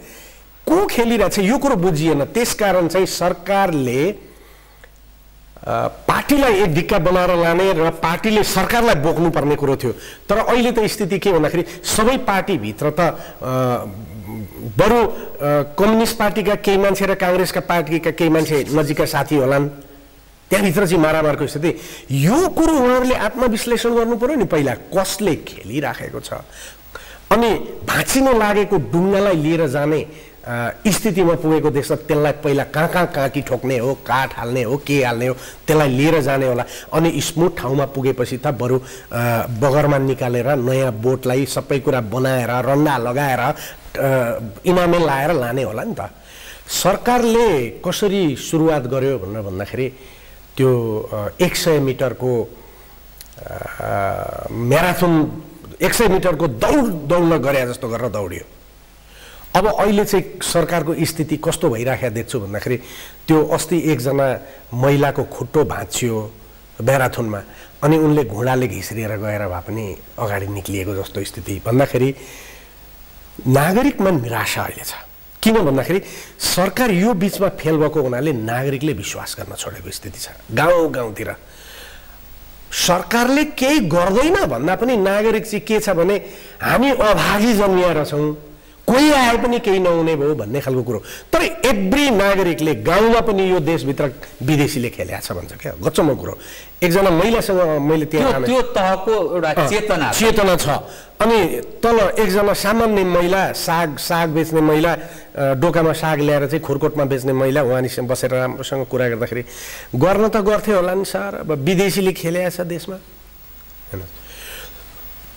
को खेलिरहेछ यो कुरो बुझिएन। त्यसकारण चाहिँ सरकारले पार्टीलाई एक ढिक्का बनाएर लाने र पार्टीले सरकारलाई बोक्नुपर्ने कुरो थियो। तर अहिले त स्थिति के भन्दाखेरि सबै पार्टीभित्र त बरु कम्युनिस्ट पार्टीका केही मान्छे र काङ्ग्रेसका पार्टीका केही मान्छे नजिकका साथी होलान्, त्यहाँभित्र चाहिँ मारामारको स्थिति। यो कुरो उहाँहरूले आत्मविश्लेषण गर्नु पर्यो नि, पहिला कसले खेलिराखेको छ अनि भाँचिन लागेको डुङ्गालाई लिएर जाने स्थितिमा पुगेको देश त्यसलाई पहिला कहाँ काँटी ठोक्ने हो, काठ हाल्ने हो, के हाल्ने हो, त्यसलाई लिएर जाने होला। अनि स्मुथ ठाउँमा पुगेपछि त बरु बगरमा निकालेर नयाँ बोटलाई सबै कुरा बनाएर रन्डा लगाएर इनामे लाएर लाने होला नि त। सरकारले कसरी सुरुवात गर्यो भनेर भन्दाखेरि त्यो 100 मिटरको म्याराथन 100 मिटरको दौड गरे जस्तो गरेर दौडियो। अब अहिले चाहिँ सरकारको स्थिति कस्तो भइराखेको देख्छु भन्दाखेरि त्यो अस्ति एकजना महिलाको खुट्टो भाँचियो म्याराथनमा अनि उनले घोडाले घिस्रिएर गएर भए पनि अगाडि निक्लिएको जस्तो स्थिति भन्दाखेरि नागरिकमा निराशा अहिले छ। किन भन्दाखेरि सरकार यो बीचमा फेल भएको हुनाले नागरिकले विश्वास गर्न छोडेको स्थिति छ। गाउँतिर सरकारले केही गर्दैन भन्दा पनि नागरिक चाहिँ के छ भने हामी अभागी जन्मिएर छौँ, कोही आए पनि केही नहुने भयो भन्ने खालको कुरो। तर एभ्री नागरिकले गाउँमा पनि यो देशभित्र विदेशीले खेलेको छ भन्छ क्या, गच्चमा कुरो। एकजना महिलासँग मैले त्यहाँ त्यो तहको एउटा चेतना छ। अनि तल एकजना सामान्य महिला साग बेच्ने महिला, डोकामा साग ल्याएर चाहिँ खुरकोटमा बेच्ने महिला, उहाँसँग बसेर राम्रोसँग कुरा गर्दाखेरि गर्न त गर्थे होला नि सर, अब विदेशीले खेलेको छ देशमा हैन।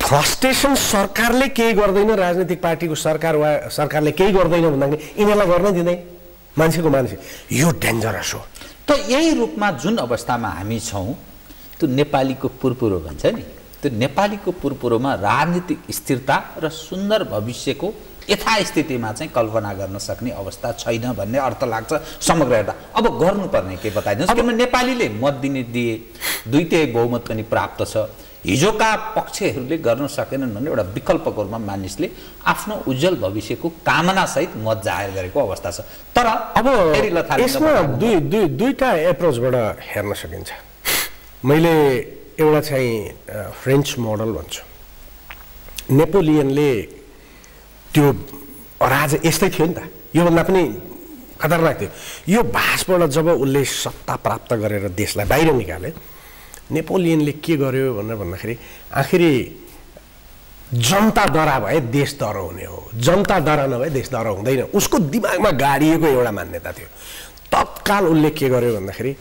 फ्रस्ट्रेसन सरकारले केही गर्दैन, राजनीतिक पार्टीको सरकार वा सरकारले केही गर्दैन भन्दाखेरि यिनीहरूलाई गर्न दिँदैन मान्छे, यो डेन्जरस हो। त यही रूपमा जुन अवस्थामा हामी छौँ त्यो नेपालीको पुरपुरो भन्छ नि, त्यो नेपालीको पुरपुरोमा राजनीतिक स्थिरता र सुन्दर भविष्यको यथास्थितिमा चाहिँ कल्पना गर्न सक्ने अवस्था छैन भन्ने अर्थ लाग्छ समग्र हेर्दा। अब गर्नुपर्ने के बताइदिनुहोस्, किनभने नेपालीले मत दिए 2/3 बहुमत पनि प्राप्त छ। हिजोका पक्षहरूले गर्न सकेनन् भने एउटा विकल्पको रूपमा मानिसले आफ्नो उज्जवल भविष्यको कामनासहित मत जाहेर गरेको अवस्था छ। तर अब यसमा दुईटा एप्रोचबाट हेर्न सकिन्छ। मैले एउटा चाहिँ फ्रेन्च मोडल भन्छु। नेपोलियनले त्यो राजा यस्तै थियो नि त, योभन्दा पनि खतरनाक थियो। यो भाषबाट जब उसले सत्ता प्राप्त गरेर देशलाई बाहिर निकाले, नेपोलियनले के गर्यो भनेर भन्दाखेरि आखिरी जनता डरा भए देश डरा हुने हो, जनता डरा नभए देश डरा हुँदैन, उसको दिमागमा गाडिएको एउटा मान्यता थियो। तत्काल उसले के गर्यो भन्दाखेरि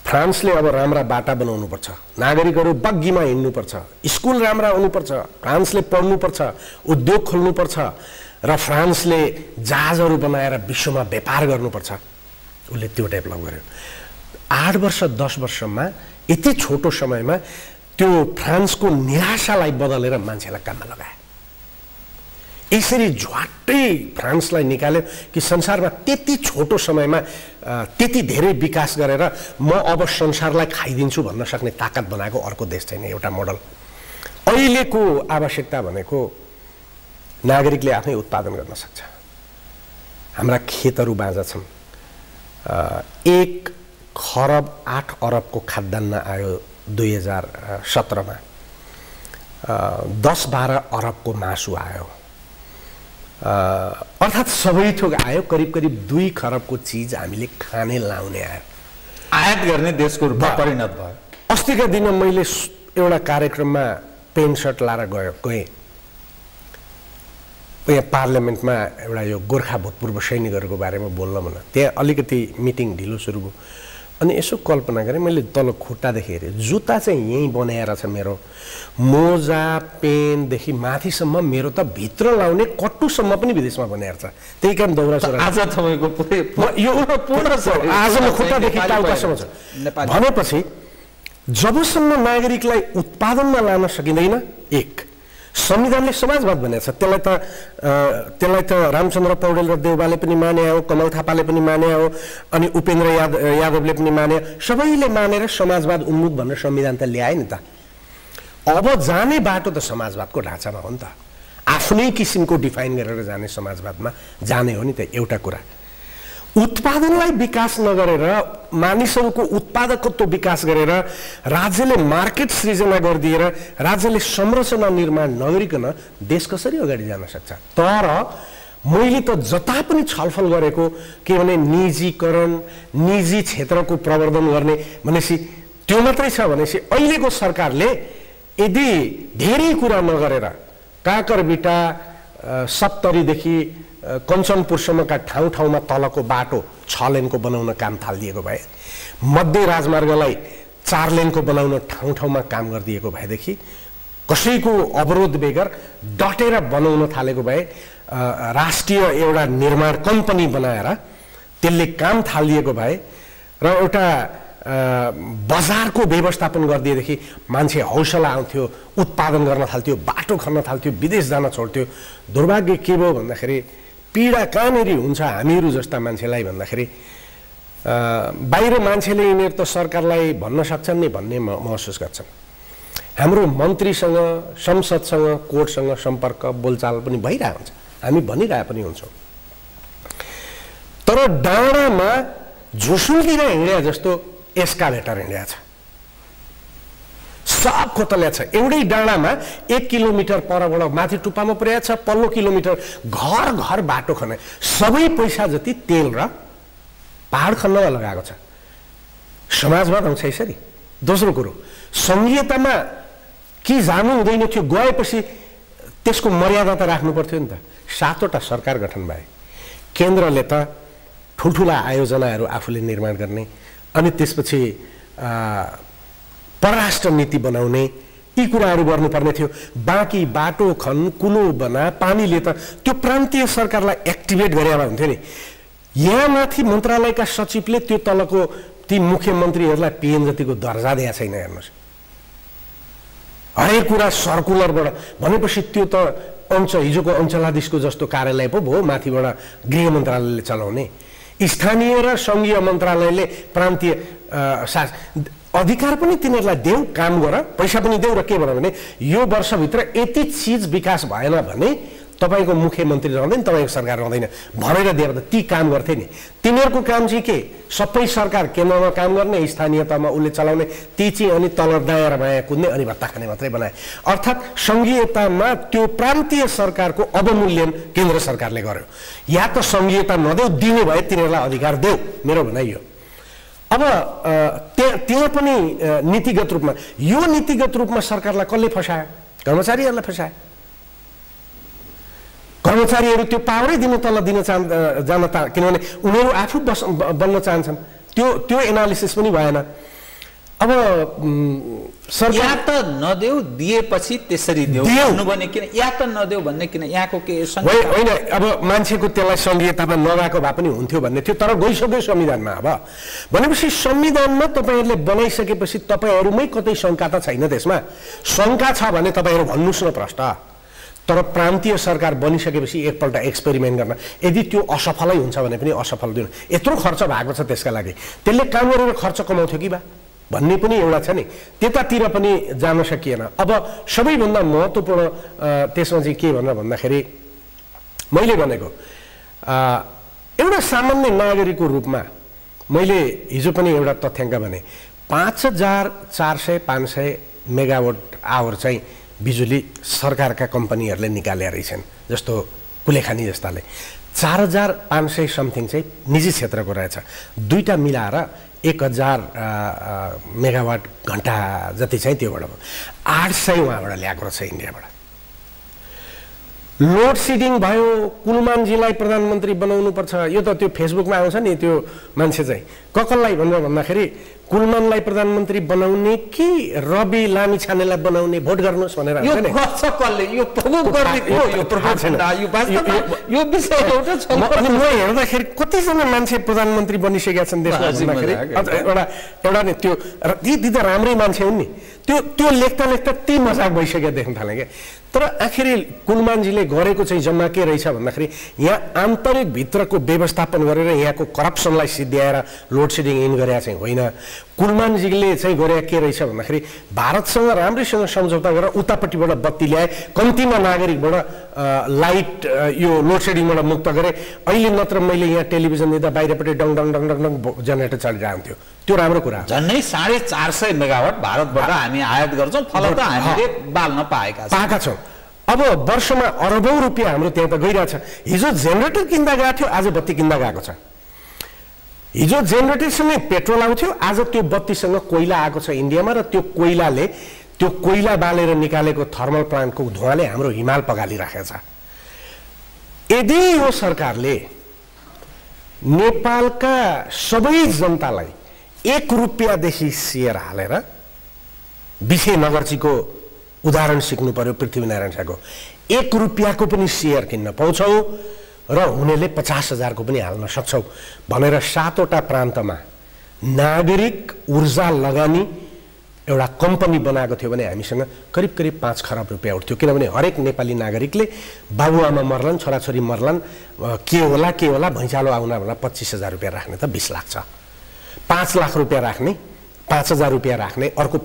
फ्रान्सले अब राम्रा बाटा बनाउनुपर्छ, नागरिकहरू बग्गीमा हिँड्नुपर्छ, स्कुल राम्रा हुनुपर्छ, फ्रान्सले पढ्नुपर्छ, उद्योग खोल्नुपर्छ र फ्रान्सले जहाजहरू बनाएर विश्वमा व्यापार गर्नुपर्छ। उसले त्यो डेभलप गर्यो। 8 वर्ष 10 वर्षमा यति छोटो समयमा त्यो फ्रान्सको निराशालाई बदलेर मान्छेलाई काममा लगाए। यसरी झ्वाट्टै फ्रान्सलाई निकाल्यो कि संसारमा त्यति छोटो समयमा त्यति धेरै विकास गरेर म अब संसारलाई खाइदिन्छु भन्न सक्ने ताकत बनाएको अर्को देश छैन। एउटा मोडल। अहिलेको आवश्यकता भनेको नागरिकले आफै उत्पादन गर्न सक्छ। हाम्रा खेतहरू बाँझा छन्। 1 खरब 8 अरबको खाद्यान्न आयो 2017 मा। 10-12 अरबको मासु आयो। अर्थात् सबै थोक आयो। करिब 2 खरबको चिज हामीले खाने लाउने आयो। आयात गर्ने देशको रूपमा परिणत भयो। अस्तिका दिन मैले एउटा कार्यक्रममा पेन्ट सर्ट लाएर गएँ। यहाँ पार्लियामेन्टमा एउटा यो गोर्खा भूतपूर्व सैनिकहरूको बारेमा बोल्न मन। त्यहाँ अलिकति मिटिङ ढिलो सुरु भयो। अनि यसो कल्पना गरेँ मैले, तल खुट्टादेखि हेरेँ, जुत्ता चाहिँ यहीँ बनाएर छ मेरो, मोजा पेनदेखि माथिसम्म मेरो त भित्र लाउने कट्टुसम्म पनि विदेशमा बनाएर छ। त्यही कारण दौरा सुरुवाल आज तपाईँको यो पूर्ण आज म खुट्टादेखि टाउकासम्म छ भनेपछि जबसम्म नागरिकलाई उत्पादनमा लान सकिँदैन, 1 संविधानले समाजवाद भनेको छ। त्यसलाई त रामचन्द्र पौडेल र देउबाले पनि माने हो, कमल थापाले पनि माने हो, अनि उपेन्द्र यादवले पनि माने, सबैले मानेर समाजवाद उन्मुख भनेर संविधान त ल्याए नि त। अब जाने बाटो त समाजवादको ढाँचामा हो नि त, आफ्नै किसिमको डिफाइन गरेर जाने समाजवादमा जाने हो नि त। एउटा कुरा उत्पादनलाई विकास नगरेर, मानिसहरूको उत्पादकत्व विकास गरेर, राज्यले मार्केट सृजना गरिदिएर राज्यले संरचना निर्माण नगरिकन देश कसरी अगाडि जान सक्छ? तर मैले त जता पनि छलफल गरेको के भने निजीकरण, निजी क्षेत्रको प्रवर्धन गर्ने भनेपछि त्यो मात्रै छ भनेपछि अहिलेको सरकारले यदि धेरै कुरा नगरेर काकरबिटा सप्तरीदेखि कञ्चनपुरसम्मका ठाउँ-ठाउँमा तलको बाटो 6 लेनको बनाउन काम थालिदिएको भए, मध्य राजमार्गलाई 4 लेनको बनाउन ठाउँ-ठाउँमा काम गरिदिएको भएदेखि, कसैको अवरोध बेगर डटेर बनाउन थालेको भए, राष्ट्रिय एउटा निर्माण कम्पनी बनाएर त्यसले काम थालिदिएको भए र एउटा बजारको व्यवस्थापन गरिदिएदेखि मान्छे हौसला आउँथ्यो, उत्पादन गर्न थाल्थ्यो, बाटो खन्न थाल्थ्यो, विदेश जान छोड्थ्यो। दुर्भाग्य के भयो भन्दाखेरि पीडा कहाँनिर हुन्छ हामीहरू जस्ता मान्छेलाई भन्दाखेरि बाहिर मान्छेले यिनीहरू त सरकारलाई भन्न सक्छन् नि भन्ने महसुस गर्छन्। हाम्रो मन्त्रीसँग, संसदसँग, कोर्टसँग सम्पर्क बोलचाल पनि भइरहेको हुन्छ, हामी भनिरहे पनि हुन्छौँ। तर डाँडामा झुसुलतिर हिँड्या जस्तो एस्कालेटर हिँड्या छ, सब खोतल्या छ। एउटै डाँडामा 1 किलोमिटर परबाट माथि टुप्पामा पुर्याएको छ, पल्लो किलोमिटर घर घर बाटो खने, सबै पैसा जति तेल र पहाड खन्नमा लगाएको छ। समाजवाद आउँछ यसरी। दोस्रो कुरो, संघीयतामा के जानु हुँदैन थियो, गएपछि त्यसको मर्यादा त राख्नु पर्थ्यो नि त। 7वटा सरकार गठन भए, केन्द्रले त ठुल्ठुला आयोजनाहरू आफूले निर्माण गर्ने, अनि त्यसपछि परराष्ट्र नीति बनाउने, यी कुराहरू गर्नुपर्ने थियो। बाँकी बाटो खन, कुलो बना, पानीले त त्यो प्रान्तीय सरकारलाई एक्टिभेट गरेर हुन्थ्यो नि। यहाँ माथि मन्त्रालयका सचिवले त्यो तलको ती मुख्यमन्त्रीहरूलाई पिएम जतिको दर्जा दिएको छैन। हेर्नुहोस्, हरेक कुरा सर्कुलरबाट भनेपछि त्यो त हिजोको अञ्चलाधीशको जस्तो कार्यालय पो भयो, माथिबाट गृह मन्त्रालयले चलाउने। स्थानीय र सङ्घीय मन्त्रालयले प्रान्तीय अधिकार पनि तिनीहरूलाई देऊ, काम गर, पैसा पनि देऊ, र के भन्यो भने यो वर्षभित्र यति चिज विकास भएन भने तपाईँको मुख्यमन्त्री रहँदैन, तपाईँको सरकार रहँदैन भनेर दिएर त ती काम गर्थे नि। तिनीहरूको काम चाहिँ के, सबै सरकार केन्द्रमा काम गर्ने, स्थानीय तहमा उसले चलाउने, ती चाहिँ अनि तल दायाँ र बायाँ कुद्ने, अनि भत्ता खाने मात्रै बनाए। अर्थात् सङ्घीयतामा त्यो प्रान्तीय सरकारको अवमूल्यन केन्द्र सरकारले गर्यो। या त सङ्घीयता नदेऊ, दिने भए तिनीहरूलाई अधिकार देऊ, मेरो भनाइ यो। अब त्यहाँ पनि नीतिगत रूपमा, यो नीतिगत रूपमा सरकारलाई कसले फसायो? कर्मचारीहरूलाई फसायो। कर्मचारीहरू त्यो पावरै दिन तल दिन किनभने उनीहरू आफू बन्न चाहन्छन्। त्यो एनालिसिस पनि भएन। अब सरकार या त नदेऊ, दिएपछि त्यसरी देऊ भन्नु भने किन, या त नदेऊ भन्ने किन? यहाँको के होइन, अब मान्छेको त्यसलाई सङ्घीयतामा नगएको भए पनि हुन्थ्यो भन्ने थियो, तर गइसक्यो संविधानमा। अब भनेपछि संविधानमा तपाईँहरूले बनाइसकेपछि तपाईँहरूमै कतै शङ्का त छैन त्यसमा? शङ्का छ भने तपाईँहरू भन्नुहोस् न प्रष्ट। तर प्रान्तीय सरकार बनिसकेपछि एकपल्ट एक्सपेरिमेन्ट गर्न, यदि त्यो असफलै हुन्छ भने पनि असफल दिनु, यत्रो खर्च भएको छ त्यसका लागि, त्यसले काम गरेर खर्च कमाउँथ्यो कि बा भन्ने पनि एउटा छ नि। त्यतातिर पनि जान सकिएन। अब सबैभन्दा महत्त्वपूर्ण त्यसमा चाहिँ के भनेर भन्दाखेरि, मैले भनेको एउटा सामान्य नागरिकको रूपमा मैले हिजो पनि एउटा तथ्याङ्क भने 5400-500 मेगावाट आवर चाहिँ बिजुली सरकारका कम्पनीहरूले निकालेर रहेछन्, जस्तो कुलेखानी जस्ताले। 4500 समथिङ चाहिँ निजी क्षेत्रको रहेछ। दुईटा मिलाएर 1000 मेगावाट घन्टा जति चाहिँ त्योबाट 800 उहाँबाट ल्याएको रहेछ इन्डियाबाट। लोड सेडिङ भयो, कुलमानजीलाई प्रधानमन्त्री बनाउनुपर्छ, यो त त्यो फेसबुकमा आउँछ नि त्यो मान्छे चाहिँ कसलाई भनेर भन्दाखेरि कुलमानलाई प्रधानमन्त्री बनाउने कि रवि लामिछानेलाई बनाउने, भोट गर्नुहोस् भनेर यो गर्छ कसले? यो प्रभुत्व गर्ने को? यो प्रभुत्व यो वास्तवमा यो विषय एउटा छ। अनि म हेर्दाखेरि कतिजना मान्छे प्रधानमन्त्री बनिसकेका छन् देशमा भन्दाखेरि एउटा नि त्यो ती त राम्रै मान्छे हुन् नि, त्यो लेख्दा ती मजाक भइसक्यो देख्न थालेँ क्या। तर आखिरी कुलमानजीले गरेको चाहिँ जम्मा के रहेछ भन्दाखेरि यहाँ आन्तरिक भित्रको व्यवस्थापन गरेर यहाँको करप्सनलाई सिद्ध्याएर लोड सेडिङ इन गरेका चाहिँ होइन। कुलमानजीले चाहिँ गरे के रहेछ भन्दाखेरि भारतसँग राम्रैसँग सम्झौता गरेर उतापट्टिबाट बत्ती ल्याए, कम्तीमा नागरिकबाट लाइट यो लोड सेडिङबाट मुक्त गरे। अहिले नत्र मैले यहाँ टेलिभिजन दिँदा बाहिरपट्टि डङ डङ डङ डङ डङ जेनेरेटर चलिरहेको थियो, त्यो राम्रो कुरा हो। झन्डै 450 मेगावाट भारतबाट हामी आयात गर्छौँ, फलत हामीले बाल्न पाएका छौँ। अब वर्षमा अरबौं रुपियाँ हाम्रो त्यहाँ त गइरहेछ। हिजो जेनेरेटर किन्दा गएको थियो, आज बत्ती किन्दा गएको छ। हिजो जेनेरेटरसँगै पेट्रोल आउँथ्यो, आज त्यो बत्तीसँग कोइला आएको छ इन्डियामा, र त्यो कोइला बालेर निकालेको थर्मल प्लान्टको धुवाले हाम्रो हिमाल पगालिराखेको छ। यदि यो सरकारले नेपालका सबै जनतालाई 1 रुपियाँदेखि सेयर हालेर, विषयनगरजीको उदाहरण सिक्नु पर्यो, पृथ्वीनारायण शाहको 1 रुपियाँको पनि सेयर किन्न पाउँछौँ र हुनेले 50,000 को पनि हाल्न सक्छौँ भनेर 7वटा प्रान्तमा नागरिक ऊर्जा लगानी एउटा कम्पनी बनाएको थियो भने हामीसँग करिब करिब 5 खरब रुपियाँ उठ्थ्यो। किनभने हरेक नेपाली नागरिकले बाबुआमा मर्लान्, छोराछोरी मर्लान्, के होला भैँचालो आउन भनेर 25,000 रुपियाँ राख्ने त 20 लाख छ। 5 लाख रुपियाँ राख्ने, 5,000 रुपियाँ राख्ने अर्को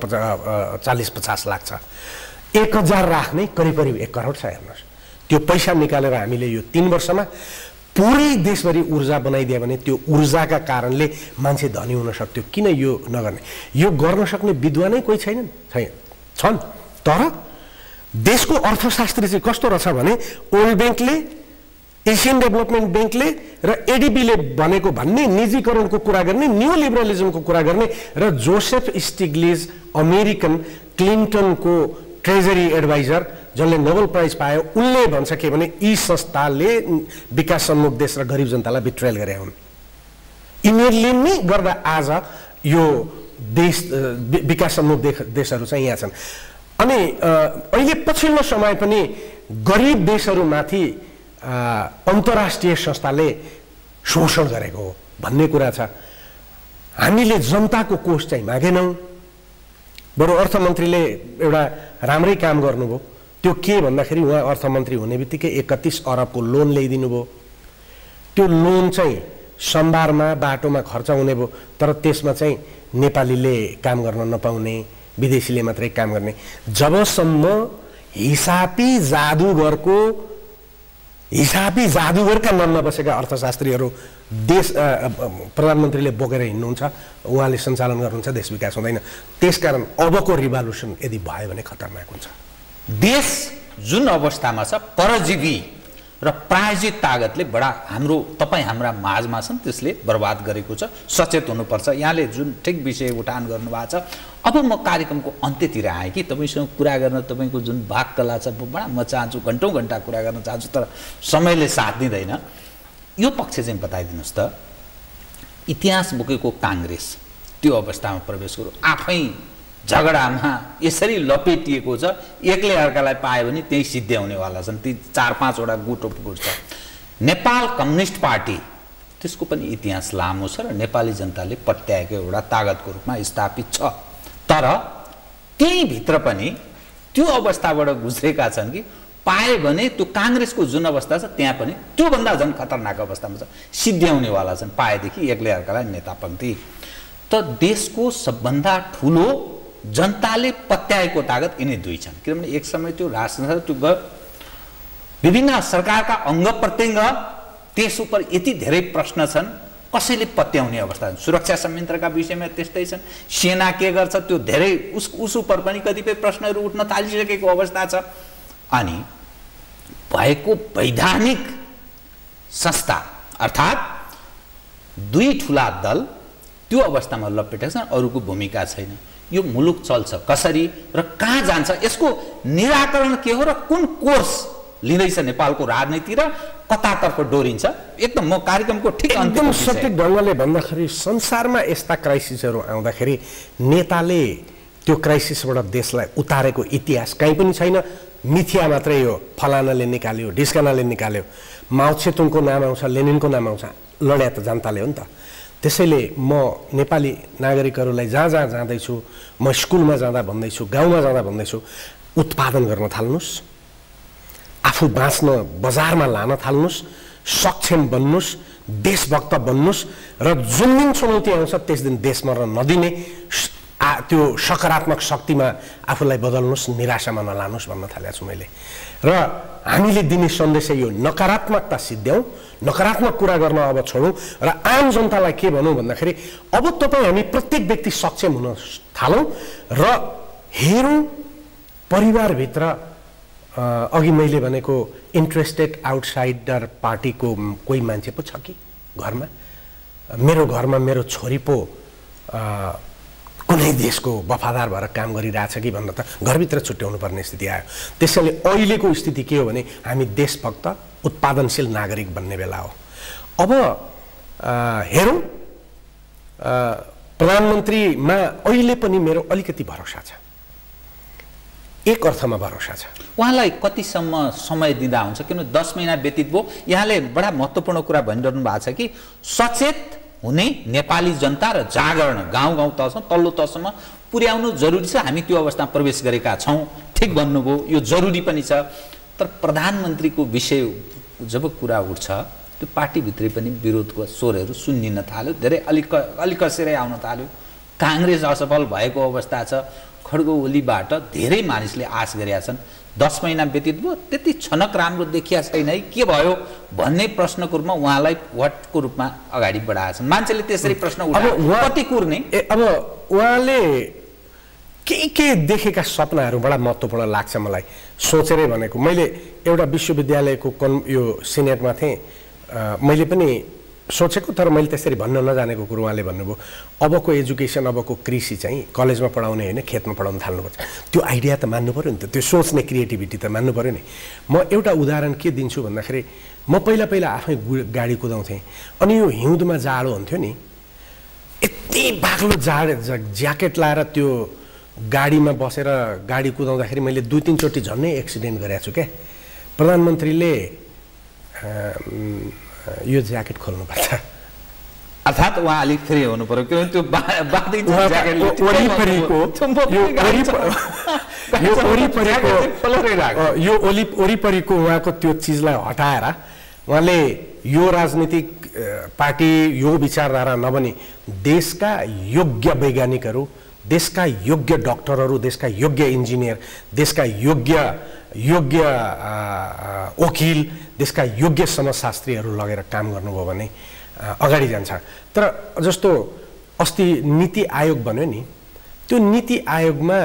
40-50 लाख छ। 1,000 राख्ने करिब करिब 1 करोड छ। हेर्नुहोस्, त्यो पैसा निकालेर हामीले यो 3 वर्षमा पुरै देशभरि ऊर्जा बनाइदियो भने त्यो ऊर्जाका कारणले मान्छे धनी हुन सक्थ्यो। किन यो नगर्ने? यो गर्न सक्ने विद्वानै कोही छन्। तर देशको अर्थशास्त्री चाहिँ कस्तो रहेछ भने वर्ल्ड ब्याङ्कले, एसियन डेभलपमेन्ट ब्याङ्कले र एडिबीले भनेको भन्ने निजीकरणको कुरा गर्ने, न्यू लिबरलिजमको कुरा गर्ने, र Joseph Stiglitz American क्लिन्टनको treasury adviser जसले नोबेल प्राइज पायो, उनले भन्छ के भने यी संस्थाले विकास सम्मुख देश र गरिब जनतालाई बिट्रेल गरे हुन्। यिनीहरूले नै गर्दा आज यो देश विकास सम्मुख देशहरू चाहिँ यहाँ छन्। अनि अहिले पछिल्लो समय पनि गरिब देशहरूमाथि अन्तर्राष्ट्रिय संस्थाले शोषण गरेको हो भन्ने कुरा छ। हामीले जनताको कोष चाहिँ मागेनौँ। बरु अर्थमन्त्रीले एउटा राम्रै काम गर्नुभयो। त्यो के भन्दाखेरि उहाँ अर्थमन्त्री हुने बित्तिकै 31 अरबको लोन ल्याइदिनु भयो। त्यो लोन चाहिँ सम्बारमा बाटोमा खर्च हुने भयो, तर त्यसमा चाहिँ नेपालीले काम गर्न नपाउने, विदेशीले मात्रै काम गर्ने। जबसम्म हिसाबी जादुगरका नाममा बसेका अर्थशास्त्रीहरू देश प्रधानमन्त्रीले बोकेर हिँड्नुहुन्छ, उहाँले सञ्चालन गर्नुहुन्छ, देश विकास हुँदैन। त्यसकारण अबको रिभोल्युसन यदि भयो भने खतरनाक हुन्छ। देश जुन अवस्थामा छ, परजीवी र प्रायोजित तागतले बडा हाम्रा माझमा छन्, त्यसले बर्बाद गरेको छ। सचेत हुनुपर्छ। यहाँले जुन ठिक विषय उठान गर्नुभएको छ। अब म कार्यक्रमको अन्त्यतिर आएँ कि तपाईँसँग कुरा गर्न, तपाईँको जुन वाक्कला छ, बडा म चाहन्छु घन्टौँ घन्टा कुरा गर्न चाहन्छु, तर समयले साथ दिँदैन। यो पक्ष चाहिँ बताइदिनुहोस् त, इतिहास बोकेको काङ्ग्रेस त्यो अवस्थामा प्रवेश गर्यो, आफै झगडामा यसरी लपेटिएको छ, एकले अर्कालाई पायो भने त्यही सिद्ध्याउनेवाला छन्। ती 4-5 वटा गुट छ। नेपाल कम्युनिस्ट पार्टी, त्यसको पनि इतिहास लामो छ र नेपाली जनताले पत्याएको एउटा तागतको रूपमा स्थापित छ। तर त्यही भित्र पनि त्यो अवस्थाबाट गुज्रेका छन् कि पाए भने त्यो काङ्ग्रेसको जुन अवस्था छ त्यहाँ पनि त्योभन्दा झन् खतरनाक अवस्थामा छ, सिद्ध्याउनेवाला छन्। पाएदेखि एकले अर्कालाई नेतापन्थी। त देशको सबभन्दा ठुलो जनताले पत्याएको तागत यिनी दुई छन्। किनभने एक समय त्यो राष्ट्र त्यो विभिन्न सरकारका अंग प्रत्यङ्ग त्यस उप यति धेरै प्रश्न छन्, कसैले पत्याउने अवस्था। सुरक्षा संयन्त्रका विषयमा त्यस्तै छन्। सेना के गर्छ त्यो धेरै उस उप पनि कतिपय प्रश्नहरू उठ्न थालिसकेको अवस्था छ। अनि भएको वैधानिक संस्था अर्थात् दुई ठुला दल त्यो अवस्थामा लपेटेका छन्, अरूको भूमिका छैन। यो मुलुक चल्छ कसरी र कहाँ जान्छ, यसको निराकरण के हो र कुन कोर्स लिँदैछ नेपालको राजनीति र कतातर्फ डोरिन्छ। एकदम म कार्यक्रमको ठिक एकदम सटीक ढङ्गले भन्दाखेरि संसारमा यस्ता क्राइसिसहरू आउँदाखेरि नेताले त्यो क्राइसिसबाट देशलाई उतारेको इतिहास कहीँ पनि छैन। मिथ्या मात्रै हो, फलानाले निकाल्यो, ढिस्कानाले निकाल्यो। माओ त्से-तुङको नाम आउँछ, लेनिनको नाम आउँछ, लड्या त जनताले हो नि त। त्यसैले म नेपाली नागरिकहरूलाई जहाँ जहाँ जाँदैछु, म स्कुलमा जाँदा भन्दैछु, गाउँमा जाँदा भन्दैछु, उत्पादन गर्न थाल्नुहोस्, आफू बाँच्न बजारमा लान थाल्नुस्, सक्षम बन्नुस्, देशभक्त बन्नुस् र जुन दिन चुनौती आउँछ त्यस दिन देश मर्न नदिने त्यो सकारात्मक शक्तिमा आफूलाई बदल्नुस्, निराशामा नलानुस् भन्न थालेको छु मैले। र हामीले दिने सन्देश यो नकारात्मकता सिद्ध्याउँ, नकारात्मक कुरा गर्न अब छोडौँ र आम जनतालाई के भनौँ भन्दाखेरि अब तपाईँ हामी प्रत्येक व्यक्ति सक्षम हुन थालौँ र हेरौँ परिवारभित्र अघि मैले भनेको इन्ट्रेस्टेड आउटसाइडर पार्टीको कोही मान्छे पो छ कि घरमा, मेरो घरमा मेरो छोरी पो कुनै देशको वफादार भएर काम गरिरहेछ कि भन्दा त घरभित्र छुट्याउनु पर्ने स्थिति आयो। त्यसैले अहिलेको स्थिति के हो भने हामी देशभक्त उत्पादनशील नागरिक बन्ने बेला हो। अब हेरौँ प्रधानमन्त्रीमा अहिले पनि मेरो अलिकति भरोसा छ, एक अर्थमा भरोसा छ। उहाँलाई कतिसम्म समय दिँदा हुन्छ? किनभने 10 महिना व्यतीत भयो, यहाँले बडा महत्त्वपूर्ण कुरा भनिरहनु भएको छ कि सचेत हुने नेपाली जनता र जागरण गाउँ गाउँ तहसम्म तल्लो तहसम्म पुर्याउनु जरुरी छ। हामी त्यो अवस्थामा प्रवेश गरेका छौँ, ठिक भन्नुभयो, यो जरुरी पनि छ। तर प्रधानमन्त्रीको विषय जब कुरा उठ्छ त्यो पार्टीभित्रै पनि विरोधको स्वरहरू सुनिन थाल्यो, धेरै अलिकसेरै आउन थाल्यो। काङ्ग्रेस असफल भएको अवस्था छ, खड्गो ओलीबाट धेरै मानिसले आश गरेका छन्। 10 महिना व्यतीत भयो, त्यति छनक राम्रो देखिया छैन है, के भयो भन्ने प्रश्नको रूपमा उहाँलाई व्हाटको रूपमा अगाडि बढाएछन्। मान्छेले त्यसरी प्रश्न उठाए कति कुर्ने? अब उहाँले के देखेका सपनाहरू बडा महत्त्वपूर्ण लाग्छ मलाई, सोचेरै भनेको। मैले एउटा विश्वविद्यालयको यो सिनेटमा थिएँ, मैले पनि सोचेको, तर मैले त्यसरी भन्न नजानेको कुरो उहाँले भन्नुभयो अबको एजुकेसन, अबको कृषि चाहिँ कलेजमा पढाउने होइन खेतमा पढाउन थाल्नुपर्छ। त्यो आइडिया त मान्नु पऱ्यो नि त, त्यो सोच्ने क्रिएटिभिटी त मान्नु पऱ्यो नि। म एउटा उदाहरण के दिन्छु भन्दाखेरि म पहिला आफै गाडी कुदाउँथेँ, अनि यो हिउँदमा जाडो हुन्थ्यो नि, यति बाक्लो ज्याकेट लाएर त्यो गाडीमा बसेर गाडी कुदाउँदाखेरि मैले 2-3 चोटि झन्नै एक्सिडेन्ट गरेको छु क्या। प्रधानमन्त्रीले यो ज्याकेट खोल्नुपर्छ, अर्थात् उहाँ अलिक फ्री हुनु पर्यो, किनभने त्यो वरिपरिको उहाँको त्यो चिजलाई हटाएर उहाँले यो राजनीतिक पार्टी, यो विचारधारा नबनी देशका योग्य वैज्ञानिकहरू, देशका योग्य डक्टरहरू, देशका योग्य इन्जिनियर, देशका योग्य वकिल, देशका योग्य समाजशास्त्रीहरू लगेर काम गर्नुभयो भने अगाडि जान्छ। तर जस्तो अस्ति नीति आयोग बन्यो नि, त्यो नीति आयोगमा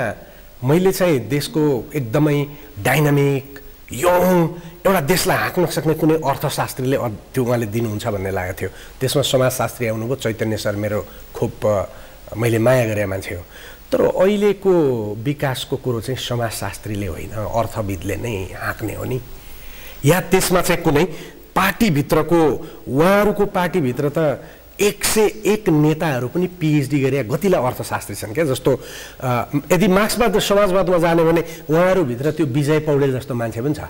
मैले चाहिँ देशको एकदमै डाइनामिक यङ एउटा देशलाई हाँक्न सक्ने कुनै अर्थशास्त्रीले त्यो उहाँले दिनुहुन्छ भन्ने लागेको थियो। त्यसमा समाजशास्त्री आउनुभयो, चैतन्य सर मेरो खुब मैले माया गरे मान्छे हो। तर अहिलेको विकासको कुरो चाहिँ समाजशास्त्रीले होइन, अर्थविदले नै हाँक्ने हो नि। या त्यसमा चाहिँ कुनै पार्टीभित्रको, उहाँहरूको पार्टीभित्र त 101 नेताहरू पनि पिएचडी गरे गतिला अर्थशास्त्री छन् क्या। जस्तो यदि मार्क्सवाद र समाजवादमा जाने भने उहाँहरूभित्र त्यो विजय पौडेल जस्तो मान्छे पनि छ।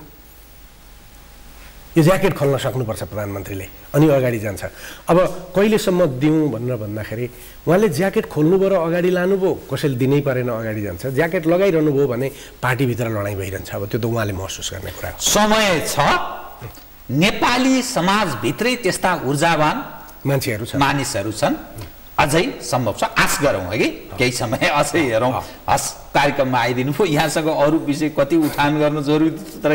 यो ज्याकेट खोल्न सक्नुपर्छ प्रधानमन्त्रीले, अनि अगाडि जान्छ। अब कहिलेसम्म दिउँ भनेर भन्दाखेरि उहाँले ज्याकेट खोल्नुभयो र अगाडि लानुभयो, कसैले दिनै परेन अगाडि जान्छ। ज्याकेट लगाइरहनु भयो भने पार्टीभित्र लडाइँ भइरहन्छ। अब त्यो त उहाँले महसुस गर्ने कुरा हो। समय छ, नेपाली समाजभित्रै त्यस्ता ऊर्जावान मानिसहरू छन्, अझै सम्भव छ, आश गरौँ है कि केही समय अझै हेरौँ। हस्, कार्यक्रममा आइदिनु भयो, यहाँसँग अरू विषय कति उठान गर्नु जरुरी, तर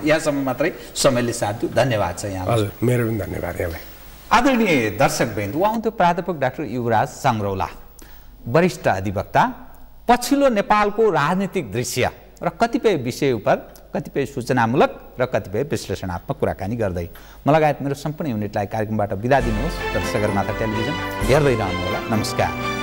यहाँसम्म मात्रै समयले साथ दियो। धन्यवाद छ यहाँ। हजुर, मेरो पनि धन्यवाद यहाँलाई। आदरणीय दर्शकवृन्द, उहाँ हुन्थ्यो प्राध्यापक डाक्टर युवराज साङ्ग्रौला, वरिष्ठ अधिवक्ता, पछिल्लो नेपालको राजनीतिक दृश्य र कतिपय विषय उप कतिपय सूचनामूलक र कतिपय विश्लेषणात्मक कुराकानी गर्दै म लगायत मेरो सम्पूर्ण युनिटलाई कार्यक्रमबाट बिदा दिनुहोस्। तर सगरमाथा टेलिभिजन हेर्दै रहनुहोला। नमस्कार।